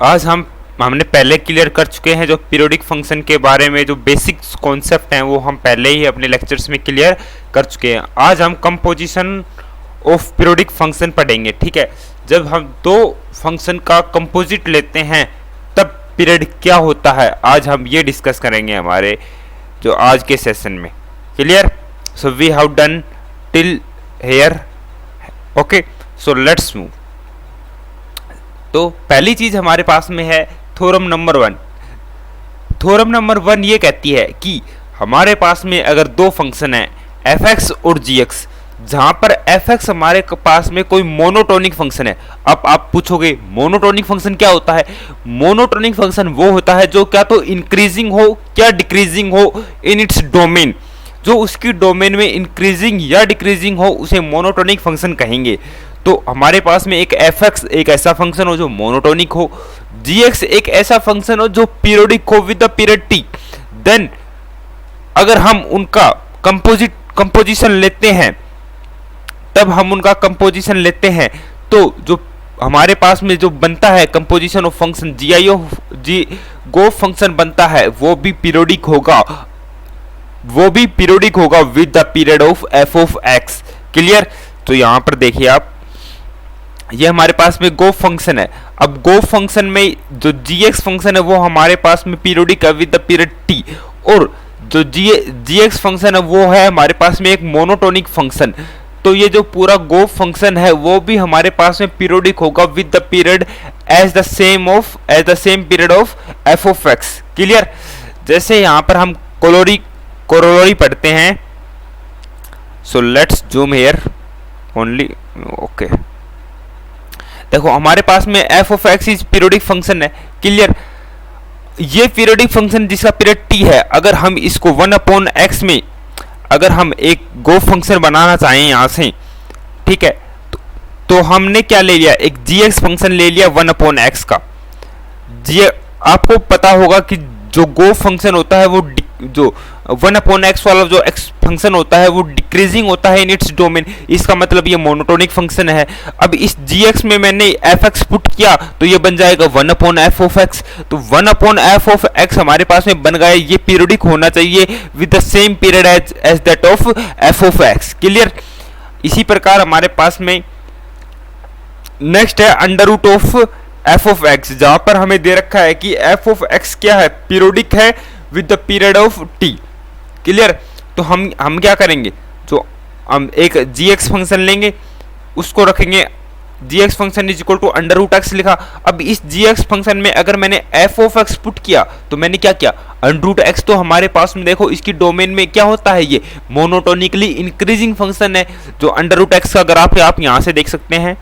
आज हमने पहले क्लियर कर चुके हैं जो पीरियोडिक फंक्शन के बारे में जो बेसिक कॉन्सेप्ट हैं वो हम पहले ही अपने लेक्चर्स में क्लियर कर चुके हैं। आज हम कंपोजिशन ऑफ पीरियोडिक फंक्शन पढ़ेंगे। ठीक है, जब हम दो फंक्शन का कंपोजिट लेते हैं तब पीरियड क्या होता है, आज हम ये डिस्कस करेंगे हमारे जो आज के सेशन में। Clear? So we have done till here. Okay, so let's move. तो पहली चीज हमारे पास में है थ्योरम नंबर 1। थ्योरम नंबर 1 ये कहती है कि हमारे पास में अगर दो फंक्शन है f(x) और g(x), जहां पर f(x) हमारे पास में कोई मोनोटोनिक फंक्शन है। अब आप पूछोगे मोनोटोनिक फंक्शन क्या होता है? मोनोटोनिक फंक्शन वो होता है जो क्या तो इंक्रीजिंग हो क्या डिक्रीजिंग हो इन इट्स डोमेन। जो उसकी डोमेन में इंक्रीजिंग या डिक्रीजिंग हो उसे मोनोटोनिक फंक्शन कहेंगे। तो हमारे पास में एक f(x) एक ऐसा फंक्शन हो जो मोनोटोनिक हो, g(x) एक ऐसा फंक्शन हो जो पीरियोडिक हो with the period t। Then अगर हम उनका कंपोजिशन लेते हैं, तब हम उनका कंपोजिशन लेते हैं तो जो हमारे पास में जो बनता है composition of function go function बनता है वो भी पीरियोडिक होगा with the period of f(x). Clear? तो यहां पर देखिए आप, ये हमारे पास में गो फंक्शन है। अब गो फंक्शन में जो g(x) फंक्शन है वो हमारे पास में पीरियोडिक है विद द पीरियड t, और जो g(x) फंक्शन है वो है हमारे पास में एक मोनोटोनिक फंक्शन। तो ये जो पूरा गो फंक्शन है वो भी हमारे पास में पीरियोडिक होगा with the period as the same period of f(x). Clear? जैसे यहाँ पर हम कोरोलरी पढ़ते हैं। So let's zoom here only. Okay, देखो हमारे पास में f(x) इज पीरियोडिक फंक्शन है। क्लियर? ये पीरियोडिक फंक्शन जिसका पीरियड t है, अगर हम इसको 1/x में अगर हम एक गो फंक्शन बनाना चाहें यहां से, ठीक है, तो हमने क्या ले लिया, एक g(x) फंक्शन ले लिया 1/x का। आपको पता होगा कि जो गो फंक्शन होता है वो जो 1/x वाला जो x फंक्शन होता है वो डिक्रीजिंग होता है इन इट्स डोमेन। इसका मतलब ये मोनोटोनिक फंक्शन है। अब इस g(x) में मैंने f(x) पुट किया तो ये बन जाएगा 1/f(x). तो 1/f(x) हमारे पास में बन गया। ये पीरियोडिक होना चाहिए with the same period as that of f(x). Clear? इसी प्रकार हमारे पास में नेक्स्ट है √f(x), जहां पर हमें दे रखा है कि f(x) क्या है, पीरियोडिक है with the period of t। Clear? तो हम क्या करेंगे, जो हम एक g(x) फंक्शन लेंगे उसको रखेंगे, g(x) function is equal to √x लिखा। अब इस g(x) फंक्शन में अगर मैंने f(x) पुट किया तो मैंने क्या किया, √x। तो हमारे पास में देखो इसकी डोमेन में क्या होता है, ये मोनोटोनिकली इंक्रीजिंग फंक्शन है। जो √x का ग्राफ है आप यहां से देख सकते हैं,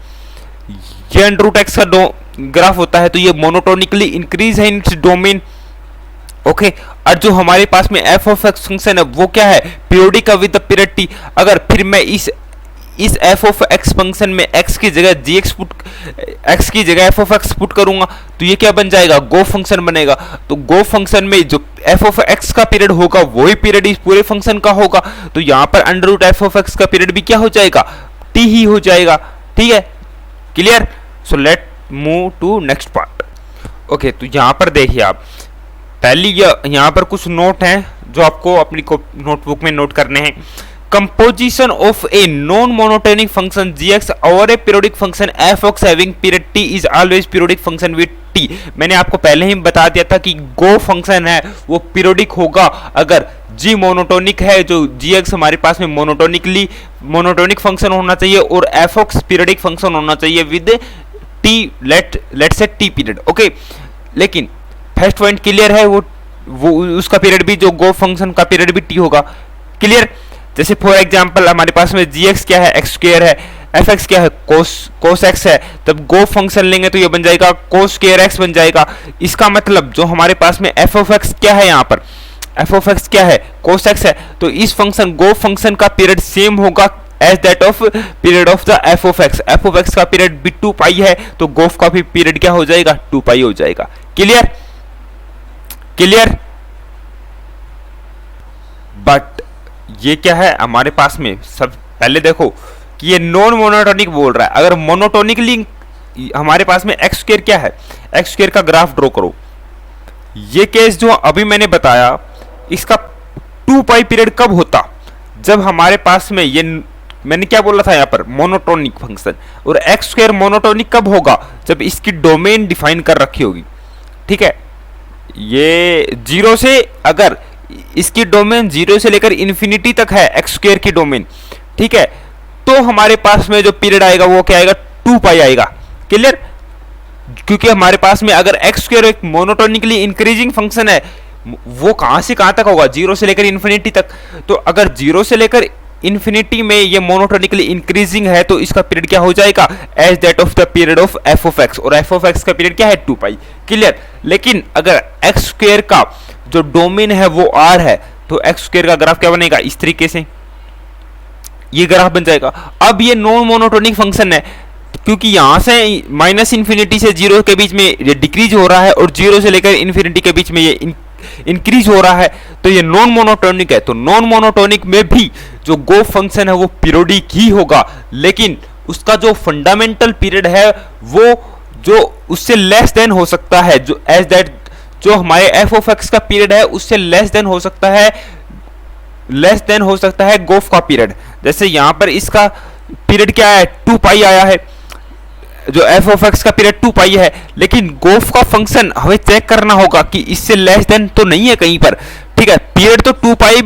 ये √x का ग्राफ होता है, तो ये मोनोटोनिकली इंक्रीज है इन इट्स डोमेन। ओके, और जो हमारे पास में f(x) फंक्शन है वो क्या है, periodic with the period t। अगर फिर मैं इस f(x) फंक्शन में x की जगह f(x) पुट करूंगा तो ये क्या बन जाएगा, गो फंक्शन बनेगा। तो गो फंक्शन में जो f(x) का पीरियड होगा वही पीरियड इस पूरे फंक्शन का होगा। तो यहाँ पर √f(x) का पीरियड भी क्या हो जाएगा, t ही हो जाएगा। ठीक है? Clear? So let move to next part. Okay, तो यहाँ पर देखिए आप, पहली यहाँ पर कुछ नोट हैं जो आपको अपनी नोटबुक में नोट करने हैं। Composition of a non monotonic function g(x) और ए periodic function f(x) having period t is always periodic function with t। मैंने आपको पहले ही बता दिया था कि गो फंक्शन है वो पीरियोडिक होगा अगर g मोनोटोनिक है। जो g(x) हमारे पास में मोनोटोनिक फंक्शन होना चाहिए और f(x) पीरियोडिक फंक्शन होना चाहिए विद t, लेट से t पीरियड। ओके, लेकिन फर्स्ट पॉइंट क्लियर है, वो उसका पीरियड भी, जो गो फंक्शन का पीरियड भी t होगा। क्लियर? जैसे फॉर एग्जांपल हमारे पास में g(x) क्या है, x² है, f(x) क्या है, cos x है, तब गो फंक्शन लेंगे तो ये बन जाएगा cos² x बन जाएगा। इसका मतलब जो हमारे पास में f(x) क्या है, यहाँ पर f(x) क्या है, cos x है, तो इस फंक्शन गो फंक्शन का पीरियड सेम होगा as that of period of the f(x) का पीरियड भी 2π है, तो गोफ का भी पीरियड क्या हो जाएगा, 2π हो जाएगा। क्लियर? बट ये क्या है हमारे पास में, सब पहले देखो कि ये नॉन मोनोटोनिक बोल रहा है। अगर मोनोटोनिकली हमारे पास में एक्स स्क्वायर क्या है, एक्स स्क्वायर का ग्राफ ड्रॉ करो। ये केस जो अभी मैंने बताया इसका 2 पाई पीरियड कब होता, जब हमारे पास में ये मैंने क्या बोला था यहाँ पर मोनोटोनिक फंक्शन, और एक्स स्क्वायर मोनोटोनिक कब होगा, जब इसकी डोमेन डिफाइन कर रखी होगी। ठीक है, ये 0 से, अगर इसकी डोमेन 0 से लेकर इन्फिनिटी तक है एक्स स्क्वायर की डोमेन, ठीक है, तो हमारे पास में जो पीरियड आएगा वो क्या आएगा, 2 पाई आएगा। क्लियर, क्योंकि हमारे पास में अगर एक्स स्क्वायर एक मोनोटोनिकली इंक्रीजिंग फंक्शन है, वो कहां से कहां तक होगा, 0 से लेकर इन्फिनिटी तक। तो अगर 0 से लेकर इन्फिनिटी में ये मोनोटोनिकली इंक्रीजिंग है तो इसका पीरियड क्या हो जाएगा, as that of the period of F of X, और एफ ऑफ एक्स का पीरियड क्या है, 2 पाई। क्लियर, लेकिन अगर एक्स स्क्वायर का जो डोमेन है वो आर है तो एक्स स्क्वायर का ग्राफ क्या बनेगा, इस तरीके से ये ग्राफ बन जाएगा। अब ये नॉन मोनोटोनिक फंक्शन है, क्योंकि यहां से माइनस इन्फिनिटी से 0 के बीच में ये डिक्रीज हो रहा है और 0 से लेकर इन्फिनिटी के बीच में ये इंक्रीज हो रहा है, तो ये नॉन मोनोटोनिक है। तो नॉन मोनोटोनिक में भी जो गो फंक्शन है वो पीरियोडिक ही होगा, लेकिन उसका जो फंडामेंटल पीरियड है वो जो उससे लेस देन हो सकता है, जो एज दैट जो हमारे एफ ऑफ एक्स का पीरियड है उससे लेस देन हो सकता है गोफ का पीरियड। जैसे यहां पर इसका पीरियड क्या है, 2 पाई आया है, जो एफ ऑफ एक्स का पीरियड 2 पाई है, लेकिन गोफ का फंक्शन हमें चेक करना होगा कि इससे लेस देन तो नहीं है कहीं पर। ठीक है, पीरियड तो 2 पाई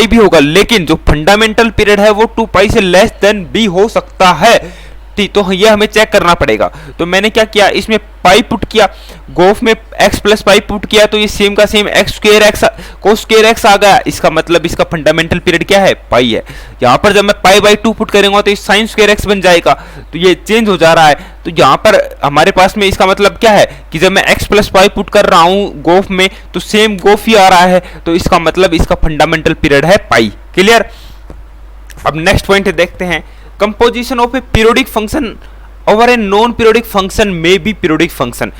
भी होगा, लेकिन जो फंडामेंटल पीरियड है वो 2 पाई से लेस देन भी हो सकता है। ठीक, तो ये हमें चेक करना पड़ेगा। तो मैंने क्या किया, इसमें पाई पुट किया, गोफ में x प्लस पाई पुट किया, तो ये सेम का same x square x cos square x आ गया। इसका मतलब इसका फंडामेंटल पीरियड क्या है, पाई है। यहाँ पर जब मैं पाई बाई 2 पुट करूंगा तो ये साइन स्क्वायर एक्स बन जाएगा, तो ये चेंज हो जा रहा है। तो यहाँ पर हमारे पास में इसका मतलब क्या है कि जब मैं x प्लस पाई पुट कर रहा हूँ गोफ में तो सेम गोफ ही आ रहा है, तो इसका मतलब इसका फंडामेंटल पीरियड है पाई। क्लियर, अब नेक्स्ट पॉइंट देखते हैं, composition of A periodic function over a non periodic function में बी पीरियोडिक फंक्शन।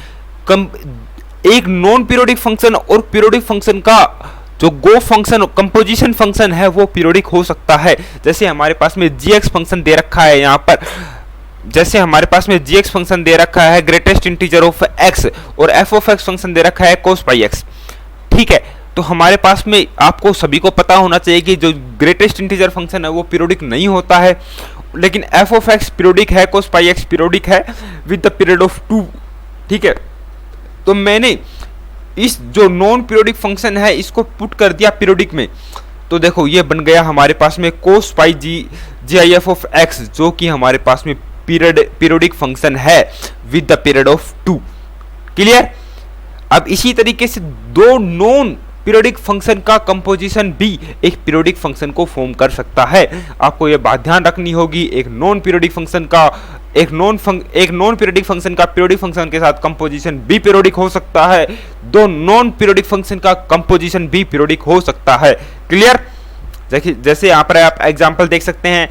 एक नॉन पीरियोडिक फंक्शन और पीरियोडिक फंक्शन का जो गो फंक्शन कंपोजिशन फंक्शन है वो पीरियोडिक हो सकता है। जैसे हमारे पास में gx फंक्शन दे रखा है यहाँ पर, जैसे हमारे पास में gx फंक्शन दे रखा है ग्रेटेस्ट इंटीजर ऑफ x, और f ऑफ x फंक्शन दे रखा है cos पाई x। ठीक है, तो हमारे पास में आपको सभी को पता होना चाहिए कि जो ग्रेटेस्ट इंटीजर फंक्शन है वो पीरियोडिक नहीं होता है, लेकिन f ऑफ x पीरियोडिक है, cos पाई x पीरियोडिक है विद द पीरियड ऑफ 2। ठीक है, तो मैंने इस जो नॉन पीरियोडिक फंक्शन है इसको पुट कर दिया पीरियोडिक में, तो देखो ये बन गया हमारे पास में cos pi G I F of x, जो कि हमारे पास में पीरियोडिक फंक्शन है with the period of 2। Clear, अब इसी तरीके से दो नॉन पीरियोडिक फंक्शन का कंपोजिशन भी एक पीरियोडिक फंक्शन को फॉर्म कर सकता है। आपको यह बात ध्यान रखनी होगी, एक नॉन पीरियोडिक फंक्शन का पीरियोडिक फंक्शन के साथ कंपोजिशन भी पीरियोडिक हो सकता है, दो नॉन पीरियोडिक फंक्शन का कंपोजिशन भी पीरियोडिक हो सकता है। क्लियर, जैसे यहाँ पर आप एग्जांपल देख सकते हैं,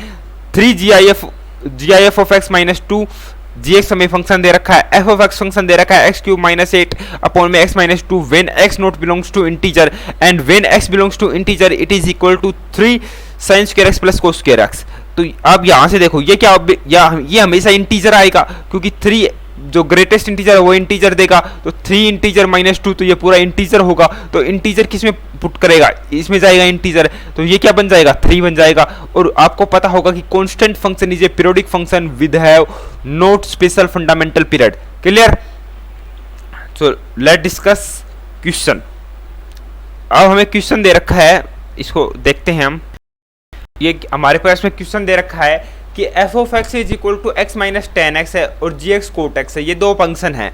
3 जी I F of x minus 2, gx हमें फंक्शन दे रखा है, f ऑफ x फंक्शन दे रखा है x क्यूब माइनस 8 अपॉन में x माइनस 2 when x not belongs to integer and when x belongs to integer it is equal to 3 sin square x plus cos square x। तो अब यहाँ से देखो ये क्या, ये हमेशा इंटीजर आएगा, क्योंकि 3 जो ग्रेटेस्ट इंटीजर है वो इंटीजर देगा, तो 3 इंटीजर माइनस 2, तो ये पूरा इंटीजर होगा। तो इंटीजर किस में पुट करेगा, इसमें जाएगा इंटीजर, तो ये क्या बन जाएगा, 3 बन जाएगा। और आपको पता होगा कि constant function is a periodic function with have not special fundamental period. Clear, so let discuss question. अब हमें क्वेश्चन दे रखा है, इसको देखते हैं हम। ये हमारे पास में क्वेश्चन दे रखा है कि f of x is equal to x minus tan X है और gx कोट x है, ये दो फंक्शन है।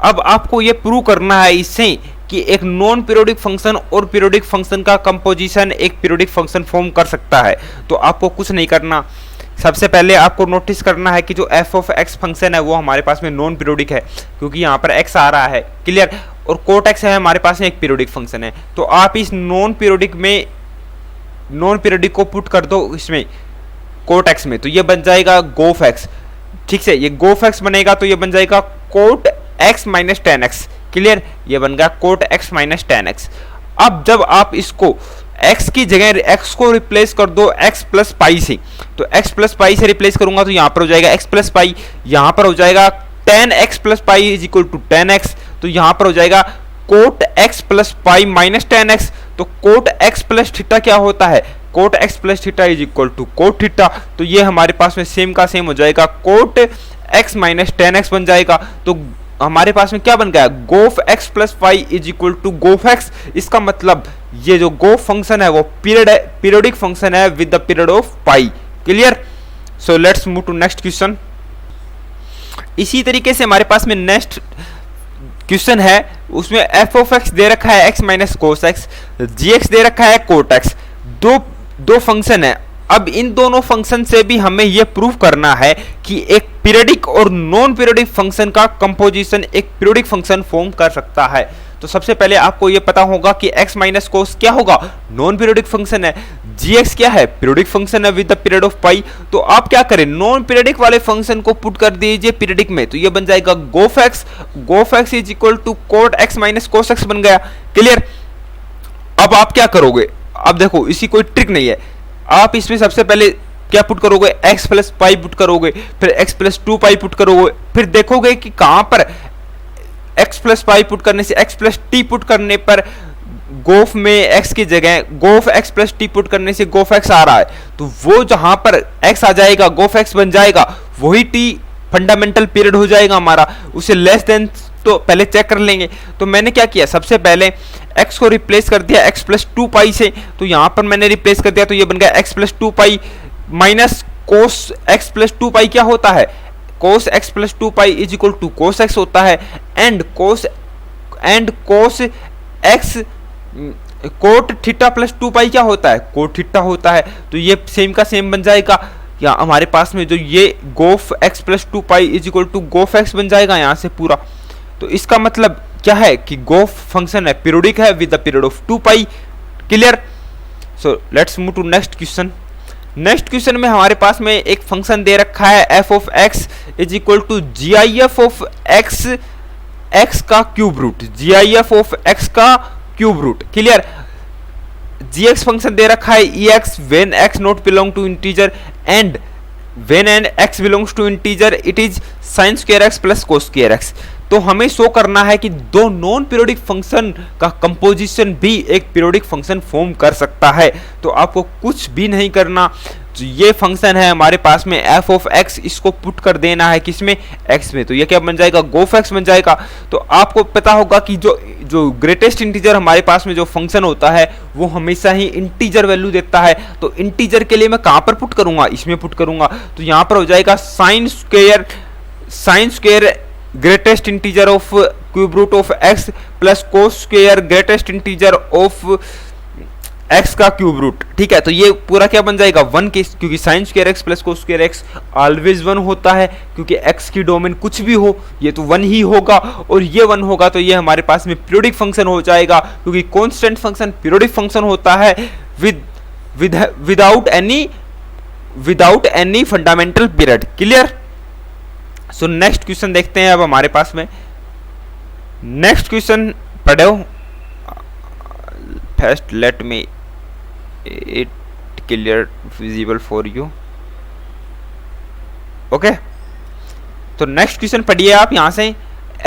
अब आपको ये प्रूव करना है इससे कि एक नॉन पीरियोडिक फंक्शन और पीरियोडिक फंक्शन का कंपोजिशन एक पीरियोडिक फंक्शन फॉर्म कर सकता है। तो आपको कुछ नहीं करना, सबसे पहले आपको नोटिस करना है कि जो f ऑफ x फंक्शन है वो हमारे पास में नॉन पीरियोडिक है, क्योंकि यहाँ पर x आ रहा है। क्लियर, और कोट x है हमारे पास में एक पीरियोडिक फंक्शन है। तो आप इस नॉन पीरियोडिक को पुट कर दो इसमें कोट x में, तो ये बन जाएगा गोफ x। ठीक से, ये गोफ x बनेगा तो ये बन जाएगा cot x minus tan X. Clear, ये बन गया cot x minus tan X. अब जब आप इसको x की जगह x को रिप्लेस कर दो x प्लस पाई से, तो x प्लस पाई से रिप्लेस करूंगा तो यहां पर हो जाएगा x प्लस पाई, यहां पर हो जाएगा tan x plus pi is equal to tan x, तो यहां पर हो जाएगा cot x plus pi minus tan x, तो कोट x प्लस थीटा क्या होता है, cot x plus theta is equal to cot theta, तो ये हमारे पास में सेम का सेम हो जाएगा, cot x minus tan x बन जाएगा। तो हमारे पास में क्या बन गया, gof x plus pi is equal to gof x। इसका मतलब ये जो गोफ फंक्शन है वो पीरियोडिक फंक्शन है with the period of pi. Clear? So let's move to next question. इसी तरीके से हमारे पास में नेक्स्ट क्वेश्चन है, उसमें f ऑफ x दे रखा है x minus cos x, gx दे रखा है कोट x। दो फंक्शन है। अब इन दोनों फंक्शन से भी हमें यह प्रूव करना है कि एक पीरियोडिक और नॉन पीरियोडिक फंक्शन का कंपोजिशन एक पीरियोडिक फंक्शन फॉर्म कर सकता है। तो सबसे पहले आपको यह पता होगा कि x माइनस कोस क्या होगा, नॉन पीरियोडिक फंक्शन है, gx क्या है, पीरियोडिक फंक्शन है विद द पीरियड ऑफ पाई। तो आप क्या करें, नॉन पीरियोडिक वाले फंक्शन को पुट कर दीजिए पीरियोडिक में, तो ये बन जाएगा gof x is equal to cot x minus cos x बन गया। क्लियर? अब आप क्या करोगे, अब देखो इसी कोई ट्रिक नहीं है, आप इसमें सबसे पहले क्या पुट करोगे, x प्लस पाई पुट करोगे, फिर x प्लस 2 पाई पुट करोगे, फिर देखोगे कि कहां पर x प्लस पाई पुट करने से, x प्लस टी पुट करने पर गोफ में x की जगह गोफ x प्लस टी पुट करने से गोफ x आ रहा है, तो वो जहां पर x आ जाएगा गोफ x बन जाएगा, वही t फंडामेंटल पीरियड हो जाएगा हमारा। उसे लेस देन तो पहले चेक कर लेंगे। तो मैंने क्या किया, सबसे पहले x को रिप्लेस कर दिया x प्लस 2 पाई से, तो यहां पर मैंने रिप्लेस कर दिया, तो ये बन गया x plus 2 pi minus cos x plus 2 pi क्या होता है, cos x plus 2 pi is equal to cos x होता है, and cos x cot theta plus 2 pi क्या होता है, कोट थीटा होता है। तो ये सेम का सेम बन जाएगा, या हमारे पास में जो ये gof x plus 2 pi is equal to gof x बन जाएगा यहां से पूरा। तो इसका मतलब क्या है कि गोफ फंक्शन है पीरियोडिक है with the period of 2 pi. Clear? So let's move to next question. Next question में हमारे पास में एक फंक्शन दे रखा है f of x is equal to gif of x का cube root, gif of x का cube root. Clear? gx function दे रखा है ex when x not belong to integer and when x belongs to integer it is sin square x plus cos square x। तो हमें show करना है कि दो नॉन पीरियोडिक फंक्शन का कंपोजिशन भी एक पीरियोडिक फंक्शन फॉर्म कर सकता है। तो आपको कुछ भी नहीं करना, तो ये फंक्शन है हमारे पास में f ऑफ x, इसको पुट कर देना है किसमें, x में, तो ये क्या बन जाएगा, गोफ x बन जाएगा। तो आपको पता होगा कि जो ग्रेटेस्ट इंटीजर हमारे पास में जो फंक्शन होता है वो हमेशा ही इंटीजर वैल्यू देता है। तो इंटीजर के लिए मैं कहां पर पुट करूंगा, इसमें पुट करूंगा, तो यहां पर हो जाएगा sine square greatest integer of cube root of x plus cos square greatest integer of x का क्यूब रूट। ठीक है, तो ये पूरा क्या बन जाएगा 1 के, क्योंकि sine square x plus cos square x always 1 होता है, क्योंकि x की डोमेन कुछ भी हो ये तो 1 ही होगा, और ये 1 होगा तो ये हमारे पास में पीरियोडिक फंक्शन हो जाएगा, क्योंकि कांस्टेंट फंक्शन पीरियोडिक फंक्शन होता है without any fundamental period. Clear? So next question देखते हैं अब हमारे पास में। नेक्स्ट क्वेश्चन पढ़ो, first let me it clear visible for you. Okay, तो नेक्स्ट क्वेश्चन पढ़िए आप यहां से।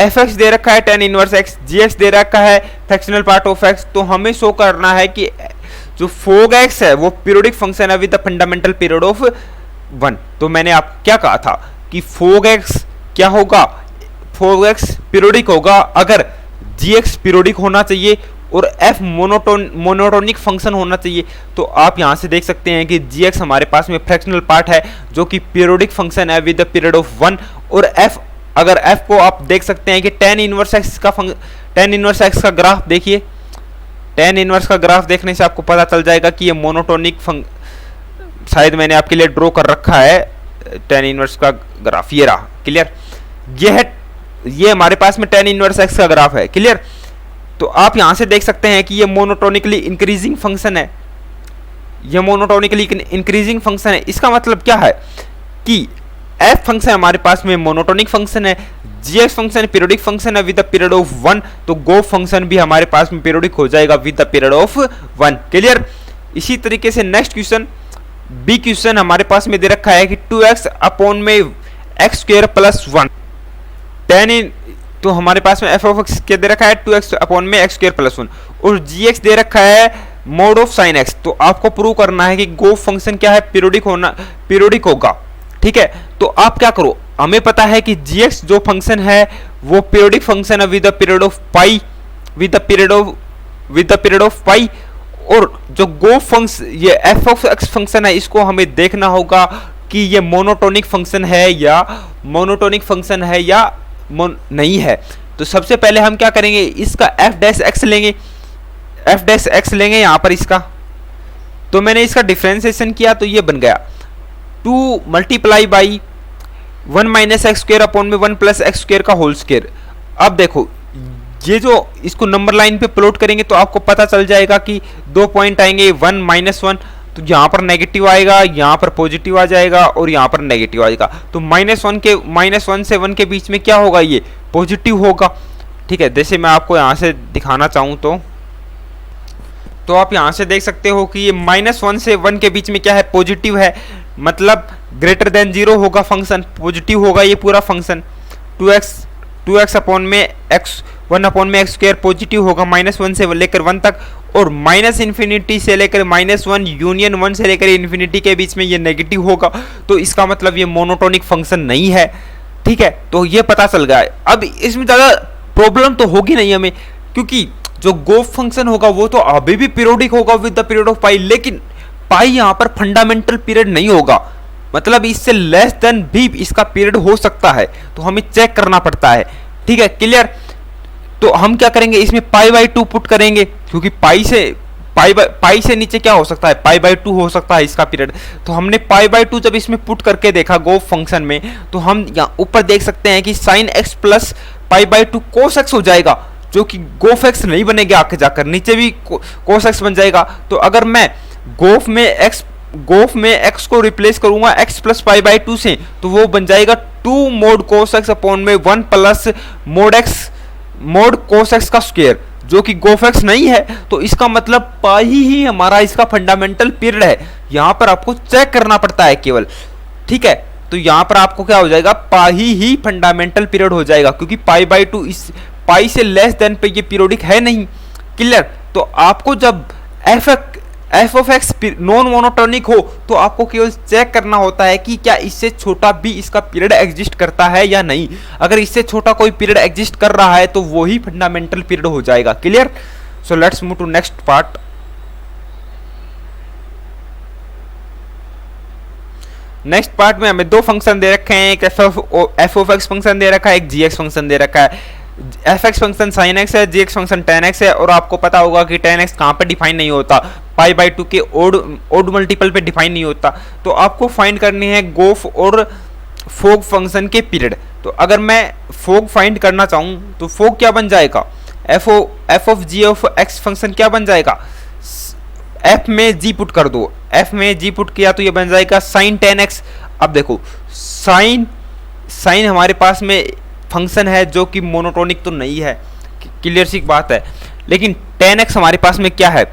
f(x) दे रखा है tan इनवर्स x, gx दे रखा है फ्रैक्शनल पार्ट ऑफ x। तो हमें शो करना है कि जो fog x है वो पीरियोडिक फंक्शन है with the fundamental period of 1। तो मैंने आप क्या कहा था कि fog x क्या होगा, fog x पीरियोडिक होगा अगर gx पीरियोडिक होना चाहिए और f मोनोटोनिक फंक्शन होना चाहिए। तो आप यहां से देख सकते हैं कि gx हमारे पास में फ्रैक्शनल पार्ट है जो कि पीरियोडिक फंक्शन है विद द पीरियड ऑफ 1, और f अगर f को आप देख सकते हैं कि tan इनवर्स x का ग्राफ देखिए, tan इनवर्स का ग्राफ देखने से आपको पता चल जाएगा कि ये मोनोटोनिक शायद मैंने आपके लिए ड्रॉ कर रखा है tan इनवर्स का ग्राफ, ये रहा। क्लियर? ये हमारे पास में tan इनवर्स x का ग्राफ है। क्लियर? तो आप यहां से देख सकते हैं कि ये मोनोटोनिकली इंक्रीजिंग फंक्शन है, ये मोनोटोनिकली इंक्रीजिंग फंक्शन है। इसका मतलब क्या है कि f फंक्शन हमारे पास में मोनोटोनिक फंक्शन है, gx फंक्शन पीरियोडिक फंक्शन है विद द पीरियड ऑफ 1, तो गो फंक्शन भी हमारे पास में पीरियोडिक हो जाएगा with the period of 1। Clear. इसी तरीके से नेक्स्ट क्वेश्चन, बी क्वेश्चन हमारे पास में दे रखा है कि 2x अपॉन में एक्स स्क्वायर प्लस 1 tan इन, तो हमारे पास में एफ ऑफ एक्स क्या दे रखा है 2x अपॉन में एक्स स्क्वायर प्लस 1 और gx दे रखा है मोड ऑफ साइन x। तो आपको प्रूव करना है कि गो फंक्शन क्या है पीरियोडिक होगा। ठीक है, तो आप क्या करो, हमें पता है कि gx जो फंक्शन है वो पीरियोडिक फंक्शन है with the period of pi, with the period of pi. और जो गो फंक्शन ये एफ ऑफ एक्स फंक्शन है इसको हमें देखना होगा कि ये मोनोटोनिक फंक्शन है या नहीं है। तो सबसे पहले हम क्या करेंगे, इसका एफ डैश एक्स लेंगे यहां पर इसका। तो मैंने इसका डिफरेंशिएशन किया तो ये बन गया 2 multiply by 1 minus x square upon में 1 प्लस एक्स स्क्वायर का होल स्क्वायर। अब देखो ये जो इसको नंबर लाइन पे प्लॉट करेंगे तो आपको पता चल जाएगा कि 2 पॉइंट आएंगे 1 माइनस 1, तो यहाँ पर नेगेटिव आएगा, यहाँ पर पॉजिटिव आ जाएगा और यहाँ पर नेगेटिव आएगा। तो माइनस 1 से 1 के बीच में क्या होगा, ये पॉजिटिव होगा। ठीक है, जैसे मैं आपको यहाँ से दिखाना चाहूँ तो आप यहाँ से देख सकते हो कि ये -1 से 1 के बीच में क्या है, पॉजिटिव है, मतलब ग्रेटर देन 0 होगा फंक्शन, पॉजिटिव होगा ये पूरा फंक्शन। 2x अपॉन में एक्स 1 अपॉन में एक्स स्क्वायर पॉजिटिव होगा -1 से लेकर 1 तक, और माइनस इन्फिनिटी से लेकर -1 यूनियन 1 से लेकर इन्फिनिटी के बीच में ये नेगेटिव होगा। तो इसका मतलब ये मोनोटोनिक फंक्शन नहीं है। ठीक है, तो ये पता चल गया। अब इसमें ज़्यादा प्रॉब्लम तो होगी नहीं हमें, क्योंकि जो गो फंक्शन होगा वो तो अभी भी पीरियोडिक होगा विद द पीरियड ऑफ पाई, लेकिन पाई यहाँ पर फंडामेंटल पीरियड नहीं होगा, मतलब इससे लेस देन भी इसका पीरियड हो सकता है, तो हमें चेक करना पड़ता है। ठीक है, क्लियर। तो हम क्या करेंगे, इसमें π/2 पुट करेंगे, क्योंकि पाई से नीचे क्या हो सकता है, π/2 हो सकता है इसका पीरियड। तो हमने π/2 जब इसमें पुट करके देखा गो फंक्शन में, तो हम यहाँ ऊपर देख सकते हैं कि sin x plus π/2 cos x हो जाएगा, जो कि गोफ एक्स नहीं बनेगा, आगे जाकर नीचे भी cos x बन जाएगा। तो अगर मैं गोफ में x को रिप्लेस करूंगा x प्लस π/2 से, तो वो बन जाएगा 2 मोड cos x अपॉन में 1 प्लस मोड cos x का स्क्वायर, जो कि गोफ एक्स नहीं है। तो इसका मतलब पाई ही हमारा इसका फंडामेंटल पीरियड है, यहाँ पर आपको चेक करना पड़ता है केवल। ठीक है, तो यहाँ पर आपको क्या हो जाएगा, पाई ही फंडामेंटल पीरियड हो जाएगा, क्योंकि π/2 इस पाई से लेस देन पे ये पीरियोडिक है नहीं। क्लियर। तो आपको जब F of x non monotonic हो तो आपको केवल चेक करना होता है कि क्या इससे छोटा भी इसका पीरियड एग्जिस्ट करता है या नहीं। अगर इससे छोटा कोई पीरियड एग्जिस्ट कर रहा है तो वो ही फंडामेंटल पीरियड हो जाएगा। Clear. So let's move to next part. Next part में हमें दो फंक्शन दे रखे हैं, एक एफ ऑफ एक्स फंक्शन दे रखा है, एक जी एक्स फंक्शन दे रखा है। F X function sine x है, G X function tan X है, और आपको पता होगा कि टेन एक्स कहाँ पर डिफाइन नहीं होता, π/2 के ओड मल्टीपल पे डिफाइन नहीं होता। तो आपको फाइंड करनी है गोफ और फोग फंक्शन के पीरियड। तो अगर मैं फोग फाइंड करना चाहूँ तो फोग क्या बन जाएगा, F of G of x function क्या बन जाएगा, एफ में जी पुट कर दो, एफ में जी पुट किया तो ये बन जाएगा साइन टेन एक्स। अब देखो साइन हमारे पास में फंक्शन है जो कि मोनोटोनिक तो नहीं है, क्लियर सी बात है, लेकिन टेन एक्स हमारे पास में क्या है,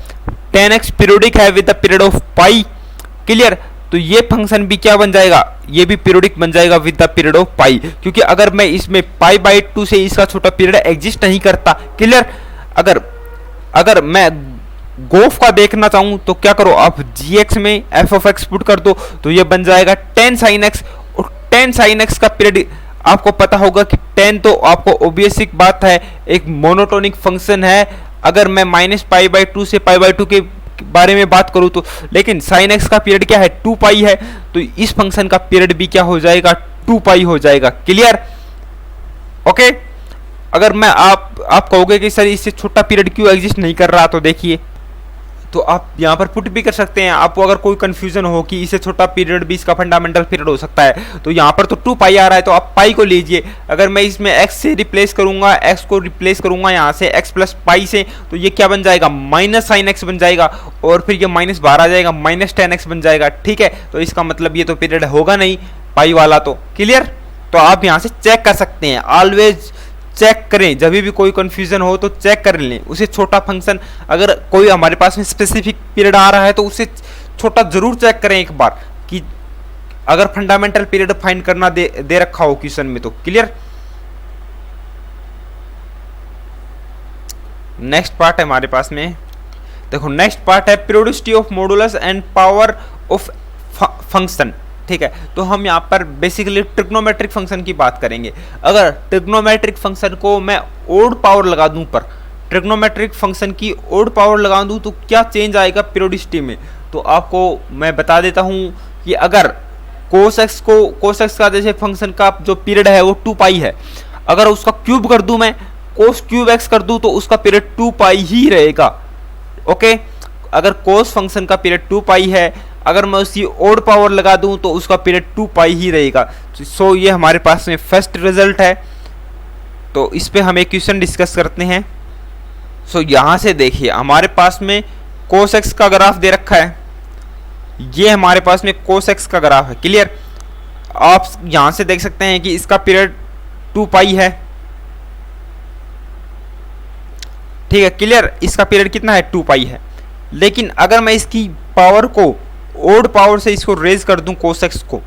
टेन एक्स पीरियोडिक है with the period of pi. Clear. तो ये फंक्शन भी क्या बन जाएगा, ये भी पीरियोडिक बन जाएगा विद द पीरियड ऑफ पाई, क्योंकि अगर मैं इसमें π/2 से इसका छोटा पीरियड एग्जिस्ट नहीं करता। क्लियर। अगर मैं गोफ का देखना चाहूं तो क्या करो, आप gx में एफ ऑफ एक्स पुट कर दो तो ये बन जाएगा टेन साइन एक्स, और टेन साइन एक्स का पीरियड आपको पता होगा कि टेन तो आपको ऑब्वियस बात है एक मोनोटोनिक फंक्शन है। अगर मैं -π/2 से π/2 के बारे में बात करूं तो, लेकिन साइन एक्स का पीरियड क्या है 2 पाई है, तो इस फंक्शन का पीरियड भी क्या हो जाएगा 2 पाई हो जाएगा। क्लियर। ओके। अगर मैं आप कहोगे कि सर इससे छोटा पीरियड क्यों एग्जिस्ट नहीं कर रहा, तो देखिए, तो आप यहाँ पर पुट भी कर सकते हैं। आपको अगर कोई कंफ्यूजन हो कि इससे छोटा पीरियड भी इसका फंडामेंटल पीरियड हो सकता है, तो यहाँ पर तो 2 पाई आ रहा है तो आप पाई को लीजिए। अगर मैं इसमें x से रिप्लेस करूंगा, x को रिप्लेस करूंगा यहाँ से x प्लस पाई से, तो ये क्या बन जाएगा माइनस साइन एक्स बन जाएगा, और फिर ये माइनस बाहर आ जाएगा, माइनस टेन एक्स बन जाएगा। ठीक है। तो इसका मतलब ये तो पीरियड होगा नहीं पाई वाला। तो क्लियर। तो आप यहाँ से चेक कर सकते हैं, ऑलवेज चेक करें, जब भी कोई कंफ्यूजन हो तो चेक कर लें उसे। छोटा फंक्शन अगर कोई हमारे पास में स्पेसिफिक पीरियड आ रहा है तो उसे छोटा जरूर चेक करें एक बार, कि अगर फंडामेंटल पीरियड फाइंड करना दे रखा हो क्वेश्चन में तो। क्लियर। नेक्स्ट पार्ट है हमारे पास में, देखो नेक्स्ट पार्ट है periodicity of modulus and power of function. ठीक है, तो हम यहाँ पर बेसिकली ट्रिग्नोमेट्रिक फंक्शन की बात करेंगे। अगर ट्रिग्नोमेट्रिक फंक्शन को मैं ओड पावर लगा दूं, पर ट्रिग्नोमेट्रिक फंक्शन की ओड पावर लगा दूं तो क्या चेंज आएगा पीरियोडिसिटी में, तो आपको मैं बता देता हूं कि अगर कोस एक्स का जैसे फंक्शन का जो पीरियड है वो 2 पाई है, अगर उसका क्यूब कर दूं मैं, कोस क्यूब एक्स कर दूं तो उसका पीरियड 2 पाई ही रहेगा। ओके, अगर कोस फंक्शन का पीरियड 2 पाई है, अगर मैं उसकी ओड पावर लगा दूं तो उसका पीरियड 2 पाई ही रहेगा। सो ये हमारे पास में फर्स्ट रिजल्ट है। तो इस पे हम एक क्वेश्चन डिस्कस करते हैं। सो यहाँ से देखिए हमारे पास में कोस एक्स का ग्राफ दे रखा है, ये हमारे पास में कोस एक्स का ग्राफ है। क्लियर। आप यहाँ से देख सकते हैं कि इसका पीरियड 2 पाई है। ठीक है, क्लियर। इसका पीरियड कितना है, 2 पाई है। लेकिन अगर मैं इसकी पावर को ओड पावर से इसको रेज कर दूं कोस एक्स को,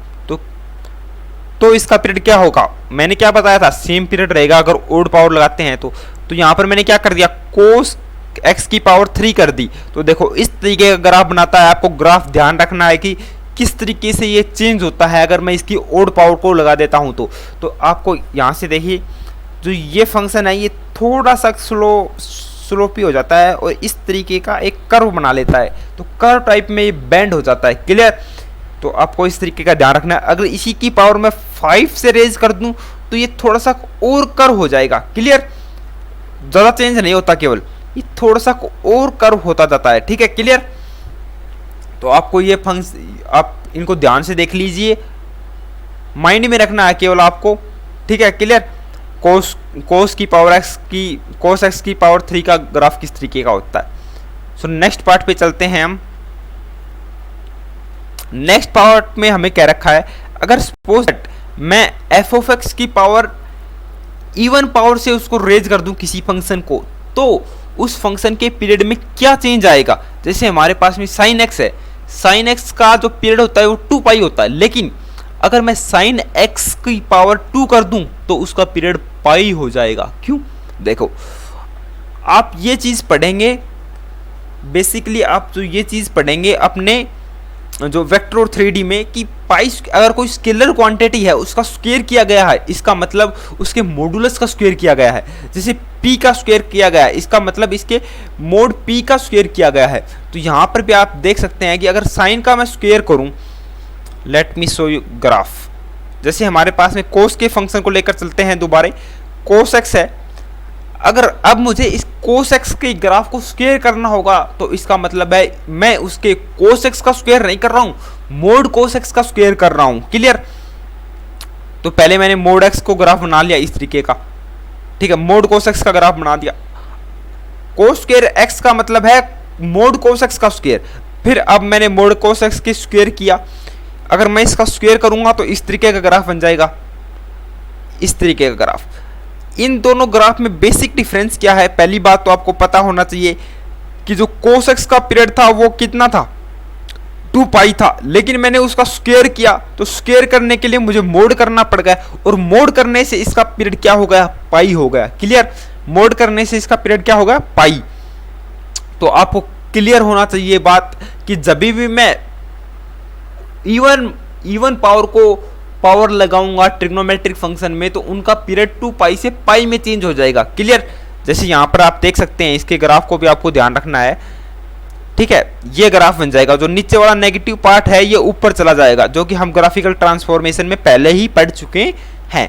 तो इसका पीरियड क्या होगा, मैंने क्या बताया था, सेम पीरियड रहेगा अगर ओड पावर लगाते हैं तो। यहाँ पर मैंने क्या कर दिया, कोस एक्स की पावर 3 कर दी। तो देखो इस तरीके का ग्राफ बनाता है। आपको ग्राफ ध्यान रखना है कि किस तरीके से ये चेंज होता है अगर मैं इसकी ओड पावर को लगा देता हूँ तो आपको यहाँ से देखिए जो ये फंक्शन है ये थोड़ा सा स्लोपी हो जाता है और इस तरीके का एक कर्व बना लेता है, तो कर्व टाइप में ये बेंड हो जाता है। क्लियर। तो आपको इस तरीके का ध्यान रखना है। अगर इसी की पावर मैं 5 से रेज कर दूं तो ये थोड़ा सा और कर्व हो जाएगा। क्लियर। ज़्यादा चेंज नहीं होता, केवल ये थोड़ा सा और कर्व होता जाता है। ठीक है, क्लियर। तो आपको ये फंक्शन आप इनको ध्यान से देख लीजिए, माइंड में रखना है केवल आपको। ठीक है, क्लियर। कोस एक्स की पावर 3 का ग्राफ किस तरीके का होता है। सो नेक्स्ट पार्ट पे चलते हैं हम। नेक्स्ट पार्ट में हमें क्या रखा है, अगर सपोज मैं एफ ऑफ एक्स की पावर इवन पावर से उसको रेज कर दूं किसी फंक्शन को, तो उस फंक्शन के पीरियड में क्या चेंज आएगा। जैसे हमारे पास में साइन एक्स है, साइन एक्स का जो पीरियड होता है वो 2 पाई होता है, लेकिन अगर मैं साइन एक्स की पावर 2 कर दूं तो उसका पीरियड पाई हो जाएगा। क्यों, देखो आप ये चीज पढ़ेंगे, बेसिकली आप जो ये चीज पढ़ेंगे अपने जो वेक्टर और 3D में कि पाई अगर कोई स्केलर क्वांटिटी है उसका स्क्वायर किया गया है, इसका मतलब उसके मॉडुलस का स्क्वायर किया गया है। जैसे p का स्क्वायर किया गया है, इसका मतलब इसके मोड p का स्क्वायर किया गया है। तो यहाँ पर भी आप देख सकते हैं कि अगर साइन का मैं स्क्वायर करूँ, let me show you graph. जैसे हमारे पास में कोस के फंक्शन को लेकर चलते हैं दोबारा, कोस एक्स है, अगर अब मुझे इस कोस एक्स के ग्राफ को स्क्वायर करना होगा तो इसका मतलब है मैं उसके कोस एक्स का स्क्वायर नहीं कर रहा हूं, मोड कोस एक्स का स्क्वायर कर रहा हूं। क्लियर। तो पहले मैंने मोड एक्स को ग्राफ बना लिया इस तरीके का। ठीक है, मोड कोस एक्स का ग्राफ बना दिया। कोस स्क्वायर एक्स का मतलब है मोड कोस एक्स का स्क्वायर। फिर अब मैंने मोड कोस एक्स के स्क्वायर किया, अगर मैं इसका स्क्वायर करूंगा तो इस तरीके का ग्राफ बन जाएगा, इस तरीके का ग्राफ। इन दोनों ग्राफ में बेसिक डिफरेंस क्या है, पहली बात तो आपको पता होना चाहिए कि जो कोस एक्स का पीरियड था वो कितना था, 2 पाई था, लेकिन मैंने उसका स्क्वायर किया तो स्क्वायर करने के लिए मुझे मोड करना पड़ गया और मोड करने से इसका पीरियड क्या हो गया, पाई हो गया। क्लियर। मोड करने से इसका पीरियड क्या हो गया, पाई। तो आपको क्लियर होना चाहिए बात कि जब भी मैं इवन पावर को पावर लगाऊंगा ट्रिग्नोमेट्रिक फंक्शन में तो उनका पीरियड 2 पाई से पाई में चेंज हो जाएगा। क्लियर। जैसे यहाँ पर आप देख सकते हैं, इसके ग्राफ को भी आपको ध्यान रखना है। ठीक है, ये ग्राफ बन जाएगा, जो नीचे वाला नेगेटिव पार्ट है ये ऊपर चला जाएगा, जो कि हम ग्राफिकल ट्रांसफॉर्मेशन में पहले ही पढ़ चुके हैं।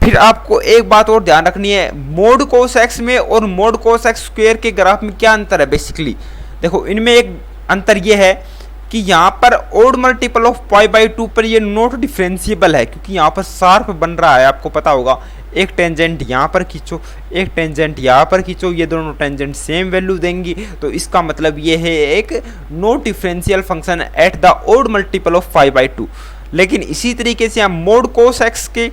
फिर आपको एक बात और ध्यान रखनी है, मोड कोस एक्स में और मोड कोस एक्स स्क्वायर के ग्राफ में क्या अंतर है। बेसिकली देखो इनमें एक अंतर ये है कि यहाँ पर odd multiple of pi by 2 पर ये नॉट डिफरेंशिएबल है, क्योंकि यहाँ पर शार्प बन रहा है। आपको पता होगा, एक टेंजेंट यहाँ पर खींचो, एक टेंजेंट यहाँ पर खींचो, ये दोनों टेंजेंट सेम वैल्यू देंगी, तो इसका मतलब ये है एक not differential function at the odd multiple of pi by 2। लेकिन इसी तरीके से हम मोड कोस एक्स के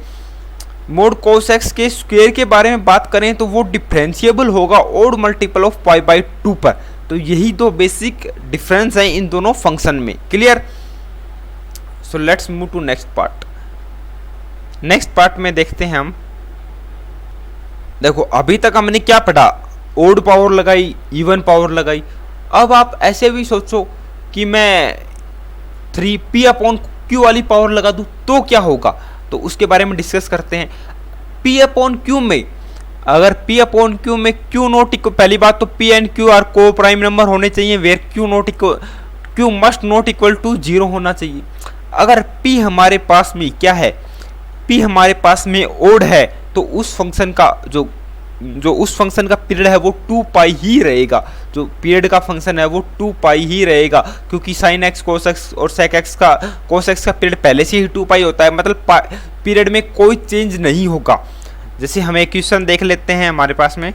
मोड कोस एक्स के स्क्वायर के बारे में बात करें तो वो डिफरेंशिएबल होगा odd multiple of pi by 2 पर। तो यही दो बेसिक डिफरेंस है इन दोनों फंक्शन में। Clear? So let's move to next part. Next part में देखते हैं हम। देखो अभी तक हमने क्या पढ़ा, ओड पावर लगाई, इवन पावर लगाई। अब आप ऐसे भी सोचो कि मैं 3p अपॉन q वाली पावर लगा दूं तो क्या होगा, तो उसके बारे में डिस्कस करते हैं। p अपॉन q में, अगर p अपॉन q में q नॉट इक्वल, पहली बात तो p and q are coprime number होने चाहिए, where q must not equal to 0 होना चाहिए। अगर p हमारे पास में क्या है, p हमारे पास में ओड है, तो उस फंक्शन का जो उस फंक्शन का पीरियड है वो 2 पाई ही रहेगा। जो पीरियड का फंक्शन है वो 2 पाई ही रहेगा, क्योंकि साइन एक्स कोस एक्स और सेक एक्स का कोस एक्स का पीरियड पहले से ही 2 पाई होता है, मतलब पीरियड में कोई चेंज नहीं होगा। जैसे हम एक क्वेश्चन देख लेते हैं हमारे पास में,